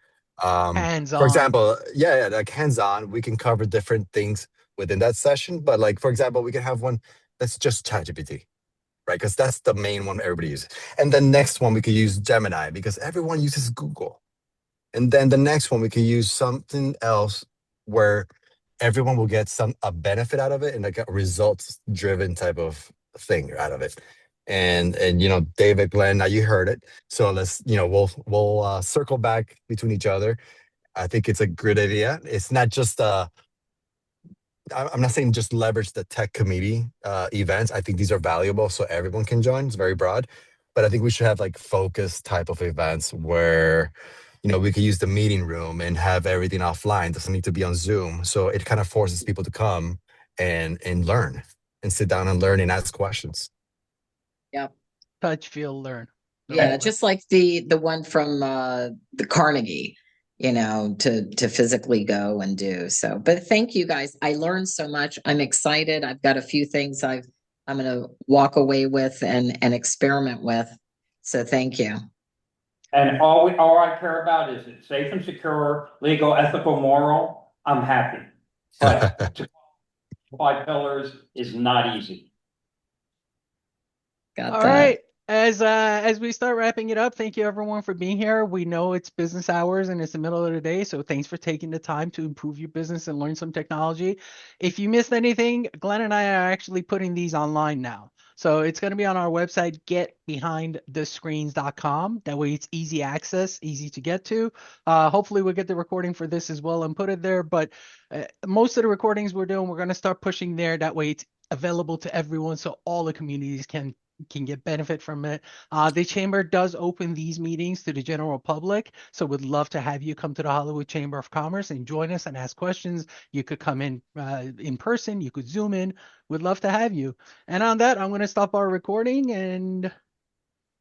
Hands For on. example, yeah, like hands-on, we can cover different things within that session. But like, for example, we can have one that's just ChatGPT, right? Because that's the main one everybody uses. And the next one we could use Gemini because everyone uses Google. And then the next one we can use something else where everyone will get a benefit out of it and like a results driven type of thing out of it. And David, Glenn, now you heard it. So let's, we'll circle back between each other. I think it's a good idea. It's not just I'm not saying just leverage the tech committee events. I think these are valuable so everyone can join. It's very broad. But I think we should have like focused type of events where, we can use the meeting room and have everything offline. It doesn't need to be on Zoom. So it kind of forces people to come and learn and sit down and learn and ask questions. Yeah. Touch, feel, learn. Yeah, just like the one from the Carnegie, to physically go and do. So, but thank you guys. I learned so much. I'm excited. I've got a few things I'm going to walk away with and experiment with. So thank you. And all I care about is it's safe and secure, legal, ethical, moral. I'm happy. But to 5 pillars is not easy. Got All that. right. As we start wrapping it up, thank you everyone for being here. We know it's business hours and it's the middle of the day, so thanks for taking the time to improve your business and learn some technology. If you missed anything, Glenn and I are actually putting these online now. So it's going to be on our website, getbehindthescreens.com. That way it's easy access, easy to get to. Hopefully we'll get the recording for this as well and put it there. But most of the recordings we're doing, we're going to start pushing there. That way it's available to everyone so all the communities can get benefit from it. The chamber does open these meetings to the general public, so we'd love to have you come to the Hollywood Chamber of Commerce and join us and ask questions. You could come in person, you could Zoom in. We'd love to have you. And on that, I'm going to stop our recording and